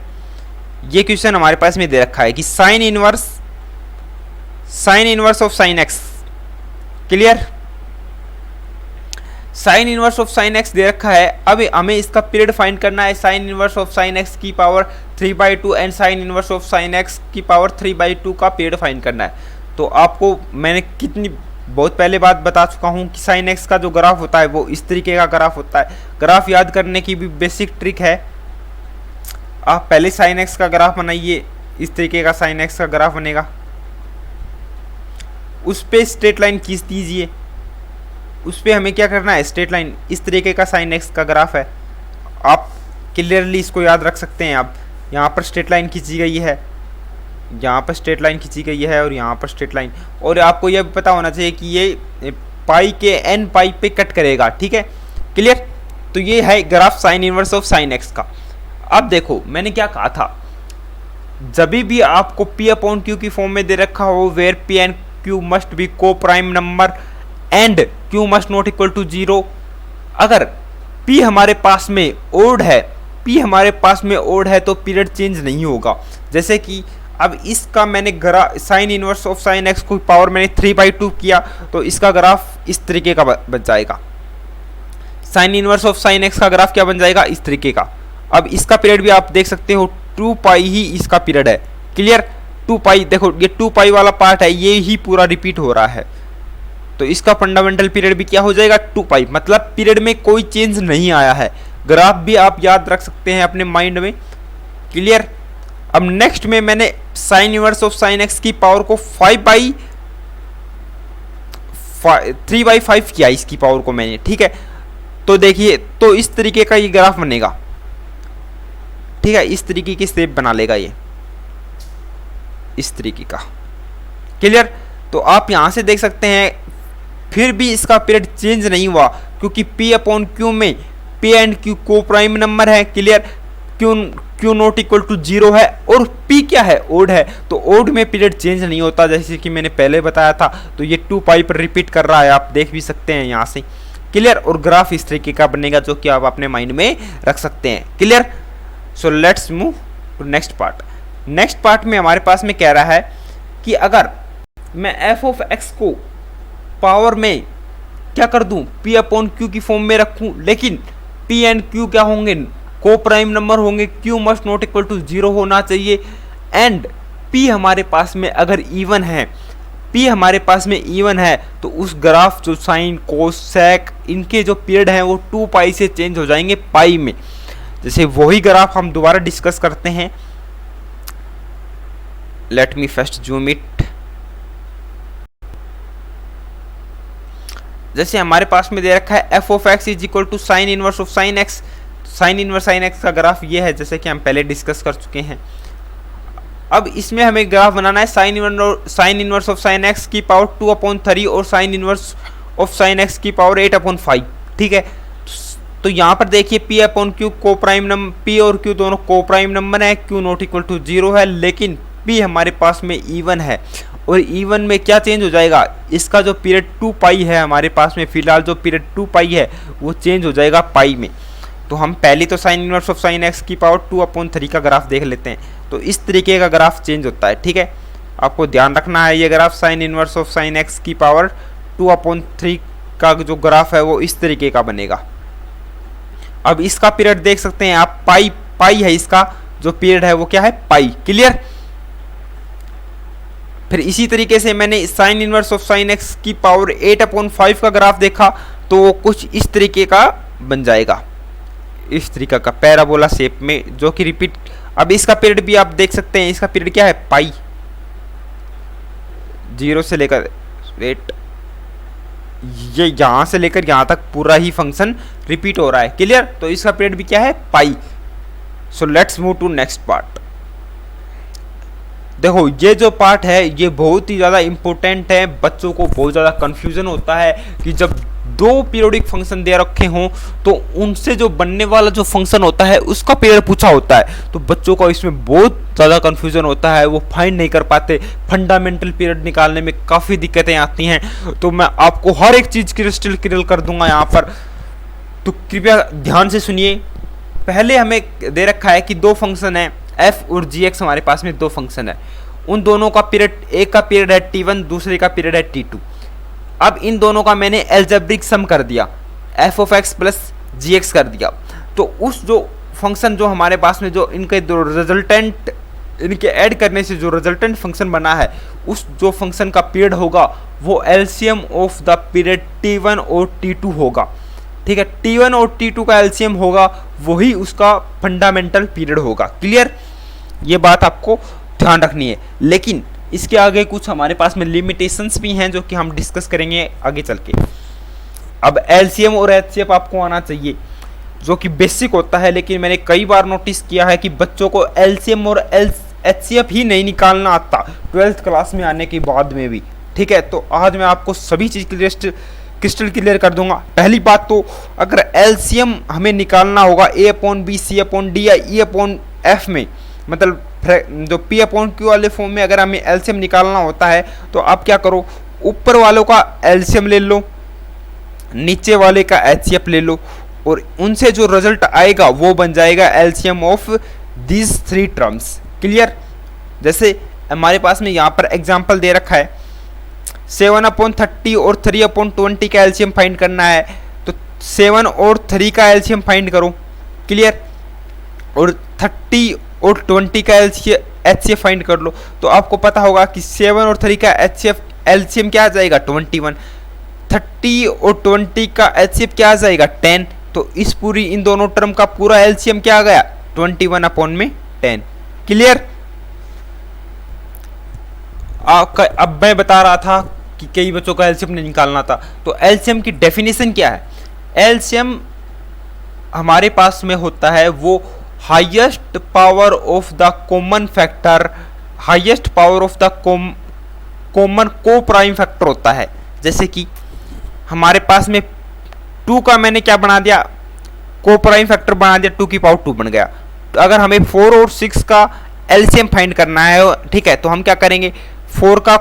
ये क्वेश्चन हमारे पास में दे रखा है कि sine inverse of sine x. Clear? Sine inverse of sine x दे रखा है। अब हमें इसका पीरियड फाइंड करना है। Sine inverse of sine x की power 3/2 and sine inverse of sine x की पावर 3/2 का पीरियड फाइंड करना है। तो आपको मैंने बहुत पहले बात बता चुका हूँ कि साइन एक्स का जो ग्राफ होता है वो इस तरीके का ग्राफ होता है। ग्राफ याद करने की भी बेसिक ट्रिक है। आप पहले साइन एक्स का ग्राफ बनाइए, इस तरीके का साइन एक्स का ग्राफ बनेगा, उस पर स्ट्रेट लाइन खींच दीजिए। उस पर हमें क्या करना है, स्ट्रेट लाइन, इस तरीके का साइन एक्स का ग्राफ है। आप क्लियरली इसको याद रख सकते हैं। आप यहाँ पर स्ट्रेट लाइन खींची गई है, यहाँ पर स्ट्रेट लाइन खींची गई है और यहाँ पर स्ट्रेट लाइन। और आपको यह भी पता होना चाहिए कि ये पाई के एन पाई पे कट करेगा। ठीक है? क्लियर? तो ये है graph sign inverse of sine X का। अब देखो मैंने क्या कहा था, जब भी आपको p अपॉन क्यू की फॉर्म में दे रखा हो, where p and q must be coprime number and q must not equal to 0। अगर p हमारे पास में ओड है, p हमारे पास में ओड है तो पीरियड चेंज नहीं होगा। जैसे कि अब इसका मैंने sign inverse of sine x को पावर मैंने 3/2 किया, तो इसका ग्राफ इस तरीके का बन जाएगा। Sign inverse of sine X का ग्राफ क्या बन जाएगा, इस तरीके का। अब इसका पीरियड भी आप देख सकते हो 2 पाई ही इसका पीरियड है। क्लियर? 2 पाई, देखो ये 2 पाई वाला पार्ट है, ये ही पूरा रिपीट हो रहा है। तो इसका फंडामेंटल पीरियड भी क्या हो जाएगा, 2 पाई, मतलब पीरियड में कोई चेंज नहीं आया है। ग्राफ भी आप याद रख सकते हैं अपने माइंड में। क्लियर? अब नेक्स्ट में मैंने sign inverse of sine x की पावर को 3/5 किया, इसकी पावर को मैंने। ठीक है? तो देखिए, तो इस तरीके का ये ग्राफ बनेगा। ठीक है? इस तरीके की शेप बना लेगा ये, इस तरीके का। क्लियर? तो आप यहां से देख सकते हैं फिर भी इसका पीरियड चेंज नहीं हुआ, क्योंकि p अपॉन q में p and q coprime number है। Clear? q not equal to 0 है और p क्या है, ओड है। तो ओड में पीरियड चेंज नहीं होता, जैसे कि मैंने पहले बताया था। तो ये 2 पाई पर रिपीट कर रहा है, आप देख भी सकते हैं यहाँ से। क्लियर? और ग्राफ इस तरीके का बनेगा, जो कि आप अपने माइंड में रख सकते हैं। Clear? So let's move to next part. Next part में हमारे पास में कह रहा है कि अगर मैं f ऑफ x को पावर में क्या कर दूं, p अपॉन q की फॉर्म में रखूं, लेकिन p एंड q क्या होंगे, को प्राइम नंबर होंगे, q must not equal to 0 होना चाहिए, एंड p हमारे पास में अगर इवन है, p हमारे पास में इवन है, तो उस ग्राफ जो साइन कोस सेक इनके जो पीरियड हैं वो 2 पाई से चेंज हो जाएंगे पाई में। जैसे वही ग्राफ हम दोबारा डिस्कस करते हैं। Let me first zoom it. जैसे हमारे पास में दे रखा है f of x is equal टू sine inverse of sine X. Sine inverse sine X का ग्राफ ये है, जैसे कि हम पहले डिस्कस कर चुके हैं। अब इसमें हमें ग्राफ बनाना है sine inverse of sine x की पावर 2/3 और sign inverse of sine x की पावर 8/5। ठीक है? तो यहाँ पर देखिए p upon q coprime number, p और q दोनों को प्राइम नंबर है, q नॉट इक्वल टू 0 है, लेकिन p हमारे पास में इवन है। और इवन में क्या चेंज हो जाएगा, इसका जो पीरियड 2 पाई है हमारे पास में, फिलहाल जो पीरियड 2 पाई है वो चेंज हो जाएगा पाई में। तो हम पहले तो sign inverse of sine x की पावर 2/3 का ग्राफ देख लेते हैं। तो इस तरीके का ग्राफ चेंज होता है। ठीक है? आपको ध्यान रखना है, ये graph sign inverse of sine x की पावर 2/3 का जो ग्राफ है वो इस तरीके का बनेगा। अब इसका पीरियड देख सकते हैं आप, पाई पाई है इसका जो पीरियड है वो क्या है, पाई। क्लियर। फिर इसी तरीके से मैंने sign inverse of sine x की पावर 8/5 का ग्राफ देखा तो वो कुछ इस तरीके का बन जाएगा, इस तरीके का पैराबोला शेप में, जो कि रिपीट। अब इसका पीरियड भी आप देख सकते हैं, इसका पीरियड क्या है, पाई, 0 से लेकर 8, ये यहां से लेकर यहां तक पूरा ही फंक्शन रिपीट हो रहा है। क्लियर। तो इसका पीरियड भी क्या है, pi. So let's move to next part. देखो ये जो पार्ट है ये बहुत ही ज़्यादा इंपॉर्टेंट है, बच्चों को बहुत ज़्यादा कंफ्यूजन होता है कि जब दो पीरियोडिक फंक्शन दे रखे हों तो उनसे जो बनने वाला जो फंक्शन होता है उसका पीरियड पूछा होता है, तो बच्चों को इसमें बहुत ज़्यादा कंफ्यूजन होता है, वो फाइंड नहीं कर पाते, फंडामेंटल पीरियड निकालने में काफ़ी दिक्कतें आती हैं। तो मैं आपको हर एक चीज़ क्रिस्टल क्लियर कर दूंगा यहाँ पर, तो कृपया ध्यान से सुनिए। पहले हमें दे रखा है कि दो फंक्शन है f और gx, हमारे पास में दो फंक्शन है, उन दोनों का पीरियड, एक का पीरियड है t1, दूसरे का पीरियड है t2। अब इन दोनों का मैंने एल्जेब्रिक सम कर दिया, f of x plus gx कर दिया, तो उस जो फंक्शन जो हमारे पास में जो इनके दो रिजल्टेंट, इनके ऐड करने से जो रिजल्टेंट फंक्शन बना है, उस जो फंक्शन का पीरियड होगा वो LCM of the period t1 और t2 होगा। ठीक है, t1 और t2 का एलसीएम होगा, वही उसका फंडामेंटल पीरियड होगा। क्लियर। ये बात आपको ध्यान रखनी है, लेकिन इसके आगे कुछ हमारे पास में लिमिटेशंस भी हैं जो कि हम डिस्कस करेंगे आगे चल के। अब एलसीएम और एचसीएफ आपको आना चाहिए, जो कि बेसिक होता है, लेकिन मैंने कई बार नोटिस किया है कि बच्चों को एलसीएम और एचसीएफ ही नहीं निकालना आता 12th क्लास में आने के बाद में भी। ठीक है, तो आज मैं आपको सभी चीज़ क्रिस्टल क्लियर कर दूंगा। पहली बात तो अगर एलसीएम हमें निकालना होगा a/b c/d या e/f में, मतलब जो p/q वाले फॉर्म में अगर हमें एलसीएम निकालना होता है तो आप क्या करो, ऊपर वालों का एलसीएम ले लो, नीचे वाले का एचसीएफ ले लो, और उनसे जो रिजल्ट आएगा वो बन जाएगा LCM of these three terms. Clear. जैसे हमारे पास में यहाँ पर एग्जाम्पल दे रखा है 7/30 और 3/20 का एलसीएम फाइंड करना है, तो 7 और 3 का एलसीएम फाइंड करो। क्लियर। और 30 और 20 का एचसीएफ फाइंड कर लो, तो आपको पता होगा कि 7 और 3 का एलसीएम क्या आ जाएगा 21, 30 और 20 का एचसीएफ क्या आ जाएगा 10, तो इस पूरी इन दोनों टर्म का पूरा एलसीएम क्या आ गया 21/10। क्लियर। अब मैं बता रहा था कि कई बच्चों का एलसीएम नहीं निकालना था, तो एलसीएम की डेफिनेशन क्या है। एलसीएम हमारे पास में होता है वो highest power of the common factor, highest power of the common को प्राइम फैक्टर होता है। जैसे कि हमारे पास में 2 का मैंने क्या बना दिया, को प्राइम फैक्टर बना दिया, 2 की पावर 2 बन गया। तो अगर हमें 4 और 6 का एलसीएम फाइंड करना है, ठीक है, तो हम क्या करेंगे, 4 का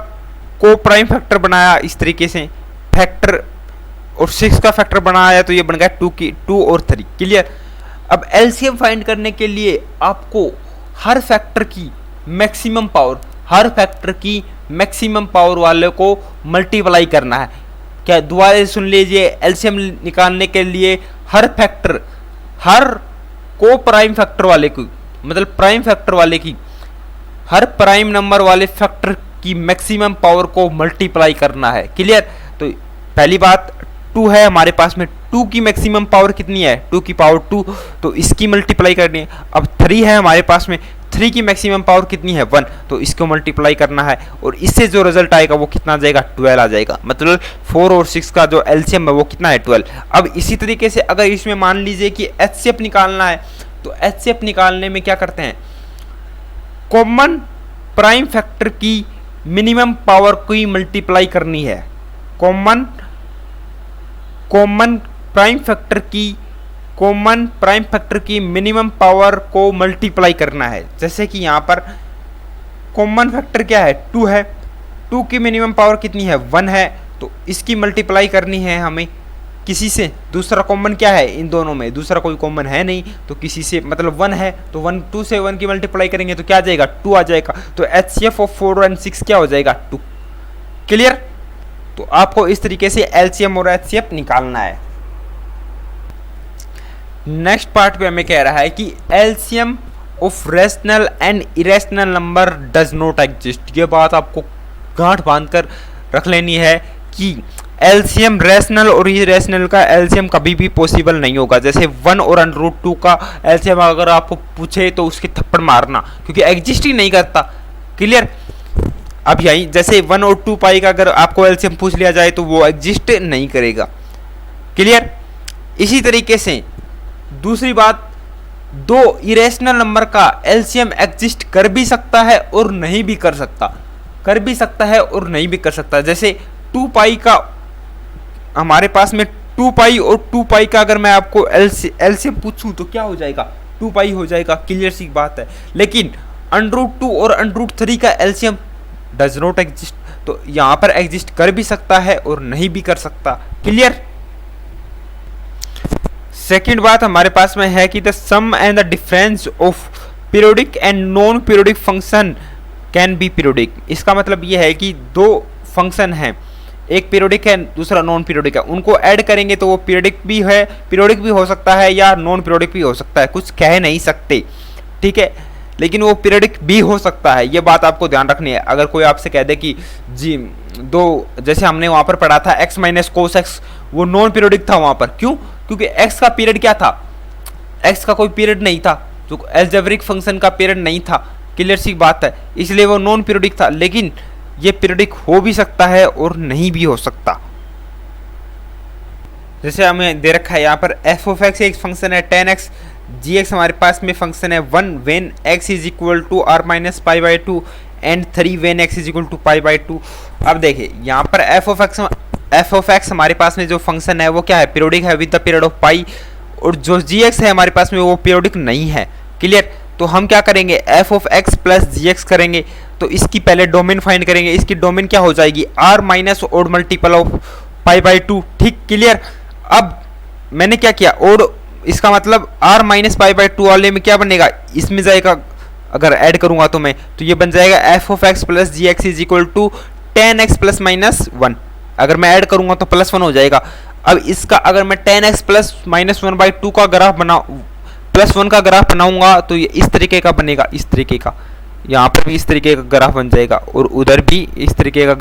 को प्राइम फैक्टर बनाया इस तरीके से फैक्टर, और 6 का फैक्टर बनाया, तो ये बन गया 2 और 3। क्लियर। अब एलसीएम फाइंड करने के लिए आपको हर फैक्टर की मैक्सिमम पावर, हर फैक्टर की मैक्सिमम पावर वाले को मल्टीप्लाई करना है। क्या दोबारा सुन लीजिए, एलसीएम निकालने के लिए हर फैक्टर, हर को प्राइम फैक्टर वाले को, मतलब प्राइम फैक्टर वाले की, हर प्राइम नंबर वाले फैक्टर की मैक्सिमम पावर को मल्टीप्लाई करना है। क्लियर। तो पहली बात 2 है हमारे पास में, 2 की मैक्सिमम पावर कितनी है 2 की पावर 2, तो इसकी मल्टीप्लाई करनी है। अब 3 है हमारे पास में, 3 की मैक्सिमम पावर कितनी है 1, तो इसको मल्टीप्लाई करना है, और इससे जो रिजल्ट आएगा वो कितना आ जाएगा 12 आ जाएगा। मतलब 4 और 6 का जो एलसीएम है वो कितना है 12। अब इसी तरीके से अगर इसमें मान लीजिए कि एचसीएफ निकालना है, तो एचसीएफ निकालने में क्या करते हैं, कॉमन प्राइम फैक्टर की मिनिमम पावर को ही मल्टीप्लाई करनी है। कॉमन प्राइम फैक्टर की मिनिमम पावर को मल्टीप्लाई करना है। जैसे कि यहाँ पर कॉमन फैक्टर क्या है 2 है, 2 की मिनिमम पावर कितनी है 1 है, तो इसकी मल्टीप्लाई करनी है हमें किसी से। दूसरा कॉमन क्या है इन दोनों में, दूसरा कोई कॉमन है नहीं, तो किसी से, मतलब 1 है, तो 2 से 1 की मल्टीप्लाई करेंगे तो क्या आ जाएगा 2 आ जाएगा, तो एचसीएफ ऑफ 4 और 6 क्या हो जाएगा 2। क्लियर। तो आपको इस तरीके से एलसीएम और एचसीएफ निकालना है। नेक्स्ट पार्ट पे हमें कह रहा है कि LCM of rational and irrational number does not exist. ये बात आपको गांठ बांधकर रख लेनी है कि एलसीएम रेशनल और इरेशनल का एलसीएम कभी भी पॉसिबल नहीं होगा। जैसे 1 और √2 का एलसीएम अगर आपको पूछे तो उसके थप्पड़ मारना, क्योंकि एग्जिस्ट ही नहीं करता। क्लियर। अब यही जैसे 1 और 2 पाई का अगर आपको एलसीएम पूछ लिया जाए तो वो एग्जिस्ट नहीं करेगा। क्लियर। इसी तरीके से दूसरी बात, दो इरेशनल नंबर का एलसीएम एग्जिस्ट कर भी सकता है और नहीं भी कर सकता, कर भी सकता है और नहीं भी कर सकता। जैसे 2 पाई का हमारे पास में 2 पाई और 2 पाई का अगर मैं आपको एलसीएम पूछूं तो क्या हो जाएगा, 2 पाई हो जाएगा। क्लियर सी बात है। लेकिन √2 और √3 का एलसीएम डज नॉट एग्जिस्ट, तो यहां पर एग्जिस्ट कर भी सकता है और नहीं भी कर सकता। क्लियर। सेकेंड बात हमारे पास में है कि the sum and the difference of periodic and non periodic function can be periodic. इसका मतलब यह है कि दो फंक्शन हैं, एक पीरियोडिक है दूसरा नॉन पीरियोडिक है, उनको ऐड करेंगे तो वो पीरियोडिक भी है, पीरियोडिक भी हो सकता है या नॉन पीरियोडिक भी हो सकता है, कुछ कह नहीं सकते। ठीक है। लेकिन वो पीरियोडिक भी हो सकता है, ये बात आपको ध्यान रखनी है। अगर कोई आपसे कह दे कि जी दो, जैसे हमने वहां पर पढ़ा था x माइनस कोस एक्स, वो नॉन पीरियोडिक था वहां पर। क्यों? क्योंकि x का पीरियड क्या था, x का कोई पीरियड नहीं था, तो एल्जेब्रिक फंक्शन का पीरियड नहीं था। क्लियर सी बात है, इसलिए वो नॉन पीरियोडिक था। लेकिन ये पीरियोडिक हो भी सकता है और नहीं भी हो सकता। जैसे हमें दे रखा है यहाँ पर एफ ऑफ एक्स एक फंक्शन है 10x, जी एक्स हमारे पास में फंक्शन है 1 when x is equal to r minus pi by 2 and 3 when x is equal to pi by 2। अब देखिए यहाँ पर एफ ऑफ एक्स हमारे पास में जो फंक्शन है वो क्या है, पीरियोडिक है with the period of pi, और जो जी एक्स है हमारे पास में वो पीरियोडिक नहीं है। क्लियर। तो हम क्या करेंगे, F of X plus G X करेंगे, तो इसकी पहले डोमेन फाइंड करेंगे। इसकी डोमेन क्या हो जाएगी, r minus odd multiple of pi by 2। ठीक। क्लियर। अब मैंने क्या किया, और इसका मतलब r माइनस पाई बाई 2 वाले में क्या बनेगा, इसमें जाएगा, अगर ऐड करूंगा तो मैं, तो ये बन जाएगा F of X plus G X is equal to 10x plus minus 1। अगर मैं ऐड करूंगा तो प्लस 1 हो जाएगा। अब इसका अगर मैं 10x प्लस माइनस 1 बाई 2 का ग्राफ प्लस 1 का ग्राफ बनाऊंगा तो ये इस तरीके का बनेगा, इस तरीके का। यहाँ पर भी इस तरीके का ग्राफ बन जाएगा और उधर भी इस तरीके का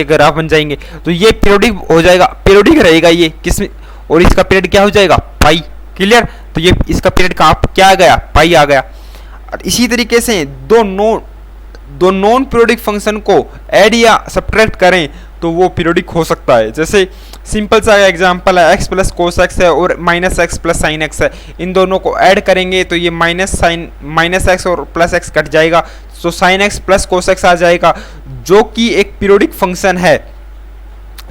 ग्राफ बन जाएंगे। तो ये पीरियोडिक हो जाएगा, पीरियोडिक रहेगा ये किसमें, और इसका पीरियड क्या हो जाएगा, पाई। क्लियर। तो ये इसका पीरियड कहाँ क्या आ गया, पाई आ गया। इसी तरीके से दो नॉन पीरियोडिक फंक्शन को ऐड या सब्ट्रैक्ट करें तो वो पीरियोडिक हो सकता है। जैसे सिंपल सा एग्जांपल है, x प्लस कोस एक्स है और minus x plus sine x है, इन दोनों को ऐड करेंगे तो ये माइनस एक्स और प्लस एक्स कट जाएगा, तो sine x plus cos x आ जाएगा, जो कि एक पीरियोडिक फंक्शन है,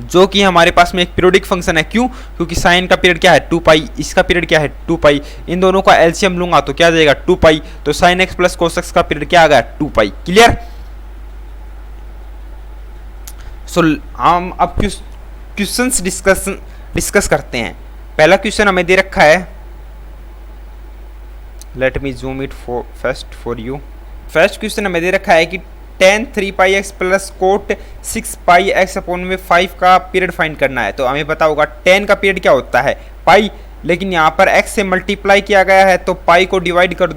जो कि हमारे पास में एक पीरियोडिक फंक्शन है। क्यों? क्योंकि साइन का पीरियड क्या है 2 पाई, इसका पीरियड क्या है 2 पाई, इन दोनों का एलसीएम लूंगा तो क्या जाएगा 2 पाई, तो sine x plus cos x का पीरियड क्या आ गया 2 पाई। क्लियर। सो हम अब क्वेश्चंस डिस्कस करते हैं। पहला क्वेश्चन हमें दे रखा है, late me zoom it first for you. First question हमें दे रखा है कि tan 3 pi X plus coat 6 पाई एक्स अपॉन में 5 का पीरियड फाइंड करना है। तो हमें पता होगा tan का पीरियड क्या होता है पाई, लेकिन यहाँ पर x से मल्टीप्लाई किया गया है तो पाई को डिवाइड कर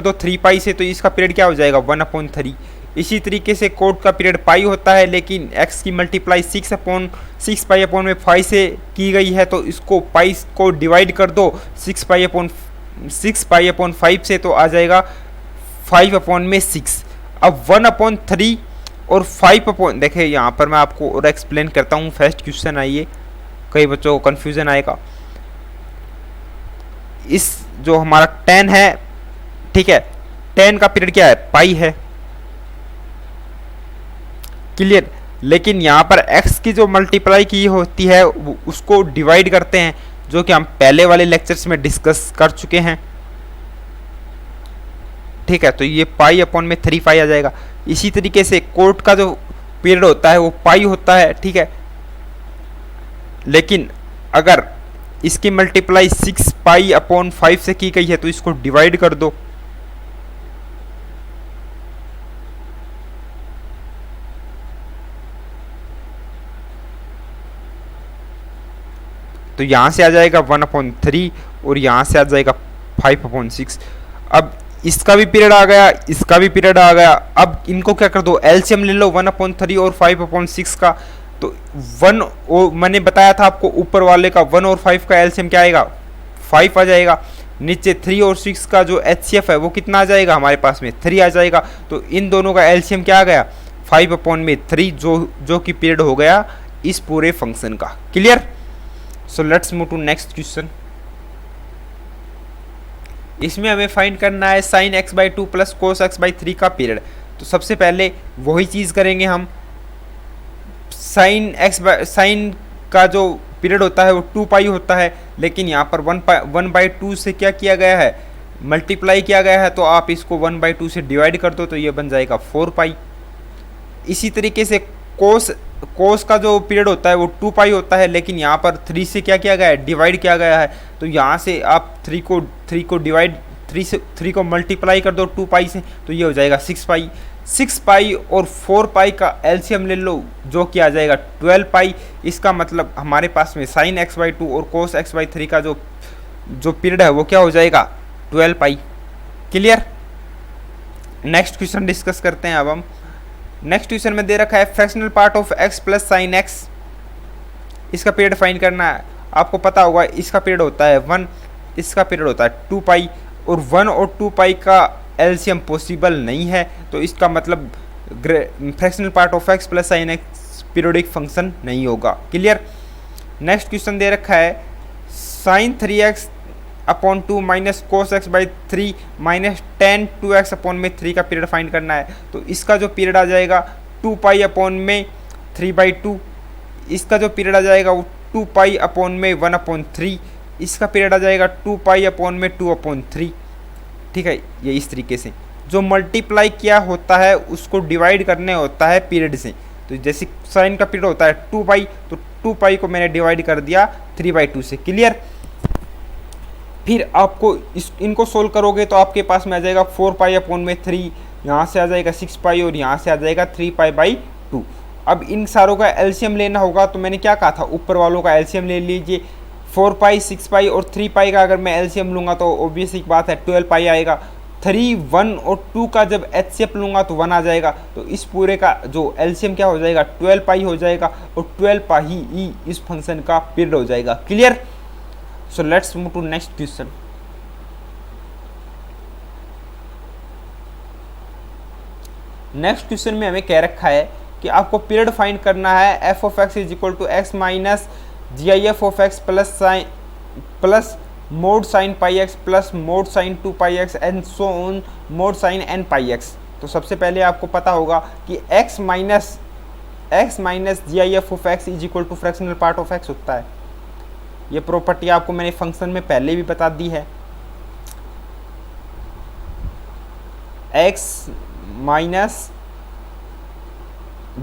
दो 3 पाई से, तो इसका पीरियड क्या हो जाएगा 1/3। इसी तरीके से कोट का पीरियड पाई होता है, लेकिन x की मल्टीप्लाई 6 पाई अपॉन में 5 से की गई है, तो इसको पाई को डिवाइड कर दो 6 पाई अपॉन 5 से, तो आ जाएगा 5/6। अब 1/3 और 5 देखिए यहाँ पर मैं आपको और एक्सप्लेन करता हूँ। फर्स्ट क्वेश्चन आइए, कई बच्चों को कन्फ्यूजन आएगा। इस जो हमारा 10 है, ठीक है, 10 का पीरियड क्या है पाई है। क्लियर। लेकिन यहाँ पर x की जो मल्टीप्लाई की होती है उसको डिवाइड करते हैं, जो कि हम पहले वाले लेक्चर्स में डिस्कस कर चुके हैं। ठीक है, तो ये पाई अपॉन में 3 पाई आ जाएगा। इसी तरीके से कोट का जो पीरियड होता है वो पाई होता है, ठीक है, लेकिन अगर इसकी मल्टीप्लाई 6 पाई अपॉन 5 से की गई है तो इसको डिवाइड कर दो, तो यहाँ से आ जाएगा 1/3 और यहाँ से आ जाएगा 5/6। अब इसका भी पीरियड आ गया, इसका भी पीरियड आ गया। अब इनको क्या कर दो, एलसीएम ले लो 1/3 और 5/6 का। तो 1 और मैंने बताया था आपको ऊपर वाले का 1 और 5 का एलसीएम क्या आएगा, 5 आ जाएगा। नीचे 3 और 6 का जो एचसीएफ है वो कितना आ जाएगा, हमारे पास में 3 आ जाएगा। तो इन दोनों का एलसीएम क्या आ गया, 5/3, जो कि पीरियड हो गया इस पूरे फंक्शन का। Clear? So let's move to next question. इसमें हमें फाइंड करना है sin x/2 plus cos x/3 का पीरियड। तो सबसे पहले वही चीज़ करेंगे हम। sin का जो पीरियड होता है वो 2 पाई होता है, लेकिन यहाँ पर 1/2 से क्या किया गया है, मल्टीप्लाई किया गया है। तो आप इसको 1/2 से डिवाइड कर दो तो ये बन जाएगा 4 पाई। इसी तरीके से कोस का जो पीरियड होता है वो 2 पाई होता है, लेकिन यहाँ पर 3 से क्या किया गया है, डिवाइड किया गया है। तो यहाँ से आप 3 को डिवाइड 3 को मल्टीप्लाई कर दो 2 पाई से, तो ये हो जाएगा 6 पाई। 6 पाई और 4 पाई का एलसीएम ले लो, जो कि आ जाएगा 12 पाई। इसका मतलब हमारे पास में sin x/2 और cos x/3 का जो पीरियड है वो क्या हो जाएगा, 12 पाई। क्लियर? नेक्स्ट क्वेश्चन डिस्कस करते हैं अब हम। नेक्स्ट क्वेश्चन में दे रखा है fractional part of x plus sign x, इसका पीरियड फाइंड करना है। आपको पता होगा इसका पीरियड होता है 1, इसका पीरियड होता है 2 पाई, और 1 और 2 पाई का एलसीएम पॉसिबल नहीं है। तो इसका मतलब fractional part of x plus sign x periodic function नहीं होगा। क्लियर? नेक्स्ट क्वेश्चन दे रखा है sin 3x/2 minus cos x/3 minus tan 2x/3 का पीरियड फाइंड करना है। तो इसका जो पीरियड आ जाएगा 2 पाई अपॉन में 3/2, इसका जो पीरियड आ जाएगा वो 2 पाई अपॉन में 1/3, इसका पीरियड आ जाएगा 2 पाई अपॉन में 2/3। ठीक है, ये इस तरीके से जो मल्टीप्लाई किया होता है उसको डिवाइड करने होता है पीरियड से। तो जैसे साइन का पीरियड होता है 2 पाई, तो 2 पाई को मैंने डिवाइड कर दिया 3/2 से। क्लियर? फिर आपको इनको सोल्व करोगे तो आपके पास में आ जाएगा 4 पाई अपॉन में 3, यहाँ से आ जाएगा 6 पाई और यहाँ से आ जाएगा 3 पाई/2। अब इन सारों का एलसीएम लेना होगा, तो मैंने क्या कहा था, ऊपर वालों का एलसीएम ले लीजिए। 4 पाई, 6 पाई और 3 पाई का अगर मैं एलसीएम लूँगा तो ऑब्वियस एक बात है 12 पाई आएगा। 3, 1 और 2 का जब एचसीएफ लूँगा तो 1 आ जाएगा। तो इस पूरे का जो एलसीएम क्या हो जाएगा, 12 पाई हो जाएगा, और 12 पाई ही इस फंक्शन का पीरियड हो जाएगा। Clear? So let's move to next question. Next question में हमें कह रखा है कि आपको पीरियड फाइंड करना है f of x is equal to x minus GIF of x plus mod sine pi X plus mod sine 2 pi X and so on mod sine n pi X. तो सबसे पहले आपको पता होगा कि x minus GIF of x is equal to fractional part of x होता है। ये प्रॉपर्टी आपको मैंने फंक्शन में पहले भी बता दी है। x minus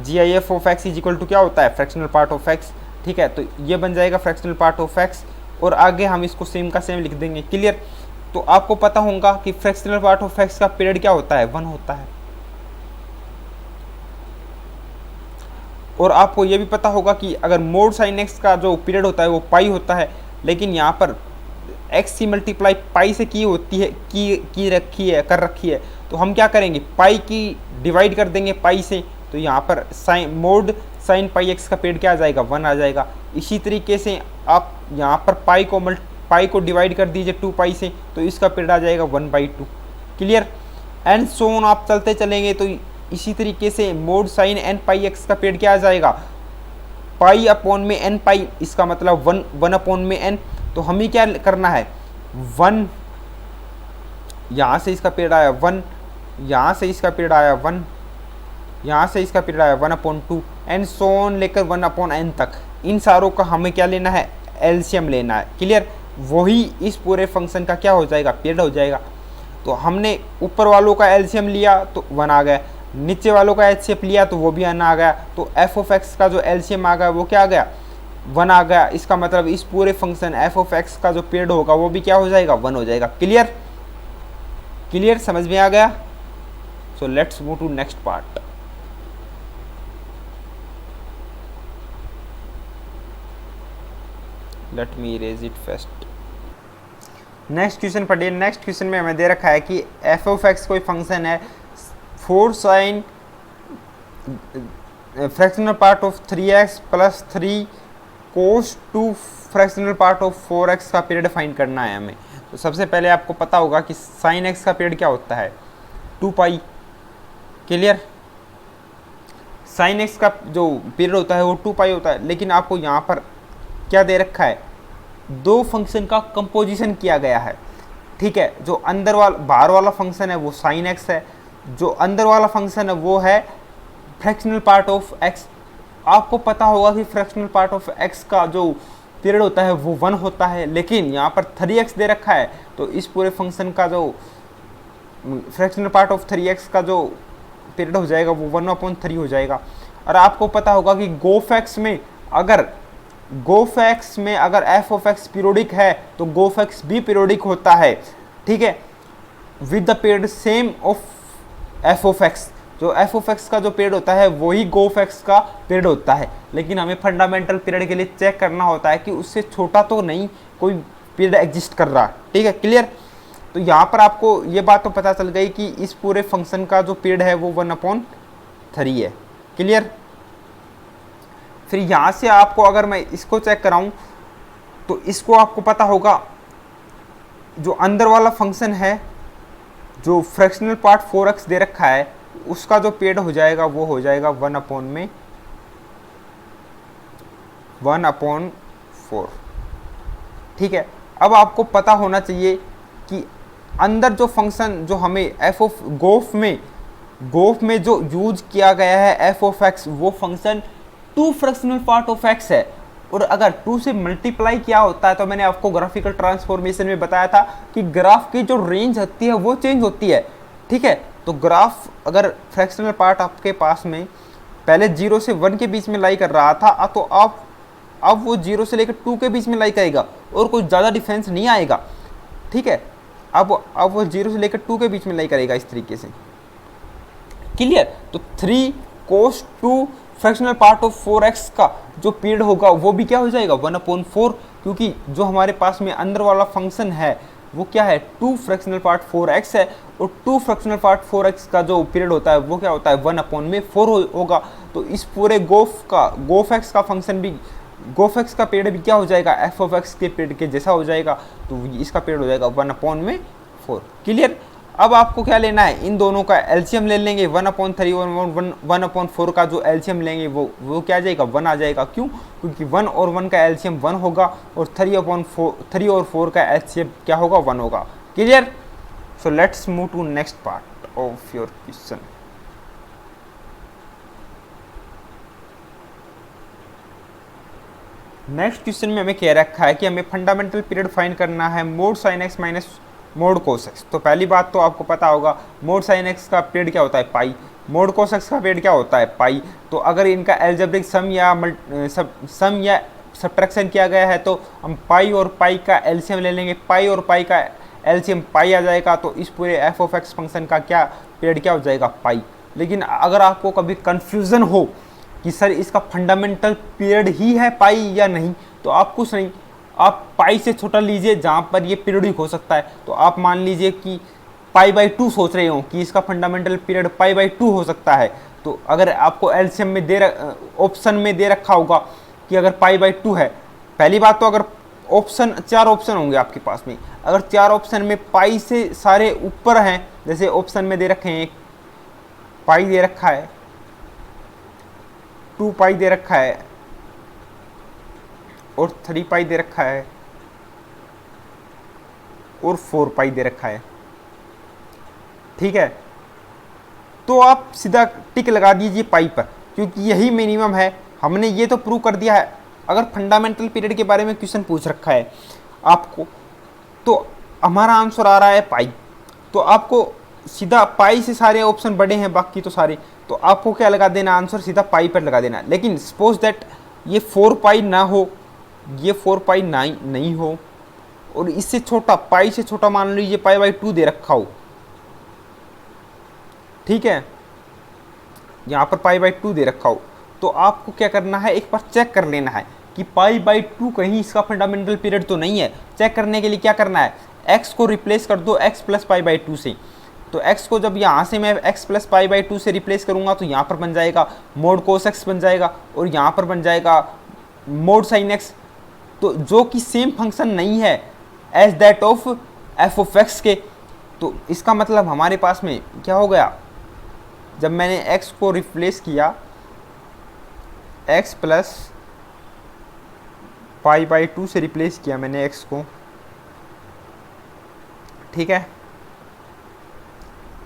GIF of x is equal to क्या होता है, फ्रैक्शनल पार्ट ऑफ x। ठीक है, तो ये बन जाएगा फ्रैक्शनल पार्ट ऑफ x, और आगे हम इसको सेम का सेम लिख देंगे। क्लियर? तो आपको पता होगा कि फ्रैक्शनल पार्ट ऑफ x का पीरियड क्या होता है, 1 होता है। और आपको ये भी पता होगा कि अगर मोड साइन x का जो पीरियड होता है वो पाई होता है, लेकिन यहाँ पर x की मल्टीप्लाई पाई से की होती है, कर रखी है। तो हम क्या करेंगे, पाई की डिवाइड कर देंगे पाई से। तो यहाँ पर मोड साइन पाई एक्स का पीरियड क्या आ जाएगा, 1 आ जाएगा। इसी तरीके से आप यहाँ पर पाई को डिवाइड कर दीजिए 2 पाई से, तो इसका पीरियड आ जाएगा 1/2। क्लियर? एंड सो ऑन आप चलते चलेंगे। तो इसी तरीके से mode sine n pi x का पीरियड क्या आ जाएगा, पाई अपॉन में n पाई, इसका मतलब 1 अपॉन में n। तो हमें क्या करना है, 1, यहाँ से इसका पीरियड आया 1, यहाँ से इसका पीरियड आया 1, यहाँ से इसका पीरियड आया 1/2 एंड सो ऑन लेकर 1/n तक। इन सारों का हमें क्या लेना है, एलसीएम लेना है। क्लियर? वही इस पूरे फंक्शन का क्या हो जाएगा, पीरियड हो जाएगा। तो हमने ऊपर वालों का एलसीएम लिया तो 1 आ गया, नीचे वालों का एचसीएफ लिया तो वो भी 1 आ गया। तो f of x का जो एलसीएम आ गया वो क्या आ गया, 1 आ गया। इसका मतलब इस पूरे फंक्शन f of x का जो पीरियड होगा वो भी क्या हो जाएगा, 1 हो जाएगा। क्लियर? क्लियर? समझ में आ गया? So let's move to next part. Let me erase it first. Next question पढ़िए। नेक्स्ट क्वेश्चन में हमें दे रखा है कि एफ ऑफ एक्स कोई फंक्शन है 4 sine fractional part of 3x plus 3 cos 2 fractional part of 4x का पीरियड फाइंड करना है हमें। तो सबसे पहले आपको पता होगा कि साइन x का पीरियड क्या होता है 2 पाई। क्लियर? साइन x का जो पीरियड होता है वो 2 पाई होता है, लेकिन आपको यहाँ पर क्या दे रखा है, दो फंक्शन का कंपोजिशन किया गया है। ठीक है, जो अंदर वाला बाहर वाला फंक्शन है वो साइन x है, जो अंदर वाला फंक्शन है वो है फ्रैक्शनल पार्ट ऑफ x। आपको पता होगा कि फ्रैक्शनल पार्ट ऑफ x का जो पीरियड होता है वो 1 होता है, लेकिन यहाँ पर 3x दे रखा है, तो इस पूरे फंक्शन का जो फ्रैक्शनल पार्ट ऑफ 3x का जो पीरियड हो जाएगा वो 1/3 हो जाएगा। और आपको पता होगा कि गोफ एक्स में अगर एफ ऑफ एक्स पीरियोडिक है तो गोफ एक्स भी पीरियोडिक होता है। ठीक है, with the period same of F of x. जो एफ ऑफ एक्स का जो पीरियड होता है वही गोफ एक्स का पीरियड होता है, लेकिन हमें फंडामेंटल पीरियड के लिए चेक करना होता है कि उससे छोटा तो नहीं कोई पीरियड एग्जिस्ट कर रहा। ठीक है, क्लियर? तो यहाँ पर आपको ये बात तो पता चल गई कि इस पूरे फंक्शन का जो पीरियड है वो 1/3 है। क्लियर? फिर यहाँ से आपको अगर मैं इसको चेक कराऊँ तो इसको आपको पता होगा जो अंदर वाला फंक्शन है, जो फ्रैक्शनल पार्ट 4x दे रखा है, उसका जो पीरियड हो जाएगा वो हो जाएगा 1/4। ठीक है, अब आपको पता होना चाहिए कि अंदर जो फंक्शन जो हमें एफ ऑफ गोफ में जो यूज किया गया है एफ ऑफ एक्स, वो function 2 fractional part of x है। और अगर 2 से मल्टीप्लाई किया होता है तो मैंने आपको ग्राफिकल ट्रांसफॉर्मेशन में बताया था कि ग्राफ की जो रेंज होती है वो चेंज होती है। ठीक है, तो ग्राफ अगर फ्रैक्शनल पार्ट आपके पास में पहले 0 से 1 के बीच में लाई कर रहा था, तो अब वो 0 से लेकर 2 के बीच में लाई करेगा और कोई ज़्यादा डिफरेंस नहीं आएगा। ठीक है, अब वो 0 से लेकर 2 के बीच में लाई करेगा इस तरीके से। क्लियर? तो 3 cos 2 fractional part of 4x का जो पीरियड होगा वो भी क्या हो जाएगा 1/4, क्योंकि जो हमारे पास में अंदर वाला फंक्शन है वो क्या है 2 फ्रैक्शनल पार्ट 4x है, और 2 फ्रैक्शनल पार्ट 4x का जो पीरियड होता है वो क्या होता है 1/4 होगा। तो इस पूरे गोफ एक्स का फंक्शन भी, गोफ एक्स का पीरियड भी क्या हो जाएगा एफ ऑफ एक्स के पीरियड के जैसा हो जाएगा, तो इसका पीरियड हो जाएगा 1/4। क्लियर? अब आपको क्या लेना है, इन दोनों का एलसीएम ले लेंगे। 1/3 और 1/4 का जो एलसीएम लेंगे वो क्या आ जाएगा 1 आ जाएगा। क्यों? क्योंकि 1 और 1 का एलसीएम 1 होगा और 3 और 4 का एलसीएम क्या होगा 1 होगा। Clear? So let's move to next part of your question. Next question में हमें कह रखा है कि हमें फंडामेंटल पीरियड फाइंड करना है mod sine x minus mode cos x. तो पहली बात तो आपको पता होगा मोड साइन एक्स का पीरियड क्या होता है पाई, मोड कोस एक्स का पीरियड क्या होता है पाई। तो अगर इनका एल्जेब्रिक सम या सब्ट्रैक्शन किया गया है तो हम पाई और पाई का एलसीएम ले लेंगे, पाई और पाई का एलसीएम पाई आ जाएगा। तो इस पूरे एफ ऑफ एक्स फंक्शन का क्या पीरियड क्या हो जाएगा पाई। लेकिन अगर आपको कभी कन्फ्यूज़न हो कि सर इसका फंडामेंटल पीरियड ही है पाई या नहीं, तो आप कुछ नहीं, आप पाई से छोटा लीजिए जहाँ पर ये पीरियडिक हो सकता है। तो आप मान लीजिए कि π/2 सोच रहे हो कि इसका फंडामेंटल पीरियड π/2 हो सकता है। तो अगर आपको एलसीएम में ऑप्शन में दे रखा होगा कि अगर π/2 है, पहली बात तो अगर चार ऑप्शन होंगे आपके पास में, अगर 4 ऑप्शन में पाई से सारे ऊपर हैं, जैसे ऑप्शन में दे रखे हैं पाई दे रखा है, 2 पाई दे रखा है और 3 पाई दे रखा है और 4 पाई दे रखा है। ठीक है, तो आप सीधा टिक लगा दीजिए पाई पर, क्योंकि यही मिनिमम है। हमने ये तो प्रूव कर दिया है। अगर फंडामेंटल पीरियड के बारे में क्वेश्चन पूछ रखा है आपको, तो हमारा आंसर आ रहा है पाई, तो आपको सीधा पाई से सारे ऑप्शन बड़े हैं, बाकी तो सारे, तो आपको क्या लगा देना आंसर सीधा पाई पर लगा देना। लेकिन सपोज दैट ये 4 पाई ना हो, ये 4 पाई नहीं हो, और इससे छोटा पाई से छोटा मान लीजिए π/2 दे रखा हो। ठीक है, यहाँ पर π/2 दे रखा हो, तो आपको क्या करना है, एक बार चेक कर लेना है कि पाई बाई 2 कहीं इसका फंडामेंटल पीरियड तो नहीं है। चेक करने के लिए क्या करना है, x को रिप्लेस कर दो x प्लस पाई बाई 2 से। तो x को जब यहाँ से मैं x प्लस पाई बाई 2 से रिप्लेस करूँगा तो यहाँ पर बन जाएगा मोड कोस x बन जाएगा और यहाँ पर बन जाएगा मोड साइन x, तो जो कि सेम फंक्शन नहीं है as that of F of X के। तो इसका मतलब हमारे पास में क्या हो गया, जब मैंने x को रिप्लेस किया x प्लस पाई बाई 2 से रिप्लेस किया मैंने x को, ठीक है,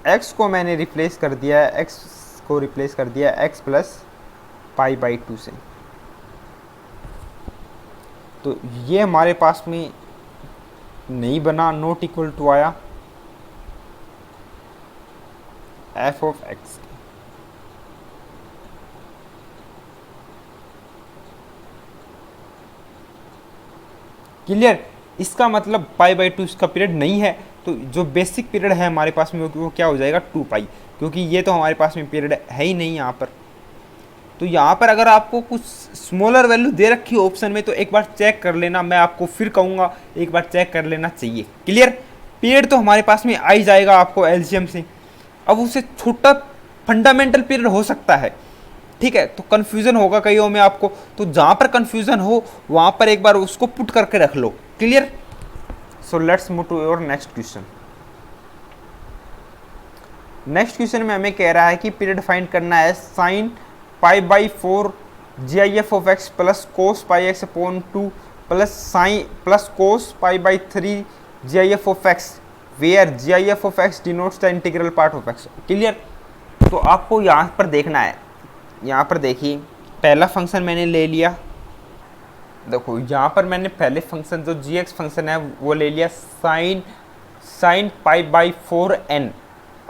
x को मैंने रिप्लेस कर दिया, x को रिप्लेस कर दिया x प्लस पाई बाई 2 से। तो ये हमारे पास में नहीं बना, नॉट इक्वल टू आया एफ ऑफ एक्स। क्लियर, इसका मतलब पाई बाई 2 इसका पीरियड नहीं है, तो जो बेसिक पीरियड है हमारे पास में वो क्या हो जाएगा 2 पाई, क्योंकि ये तो हमारे पास में पीरियड है ही नहीं यहाँ पर। तो यहाँ पर अगर आपको कुछ स्मॉलर वैल्यू दे रखी है ऑप्शन में तो एक बार चेक कर लेना, मैं आपको फिर कहूँगा एक बार चेक कर लेना चाहिए। क्लियर, पीरियड तो हमारे पास में आ ही जाएगा आपको एलसीएम से। अब उससे छोटा फंडामेंटल पीरियड हो सकता है, ठीक है, तो कन्फ्यूज़न होगा कईयों में आपको, तो जहाँ पर कन्फ्यूज़न हो वहाँ पर एक बार उसको पुट करके रख लो। Clear, so let's move to your next question. Next question में हमें कह रहा है कि पीरियड फाइंड करना है sine pi by 4 G I F of X plus cos pi X upon 2 plus sine plus cos pi by 3 ji I F of X where G I F of X denotes the integral part of X. Clear, तो आपको यहाँ पर देखना है, यहाँ पर देखिए पहला फंक्शन मैंने ले लिया, देखो यहाँ पर मैंने पहले फंक्शन जो जी एक्स फंक्शन है वो ले लिया साइन पाई बाई 4 एन।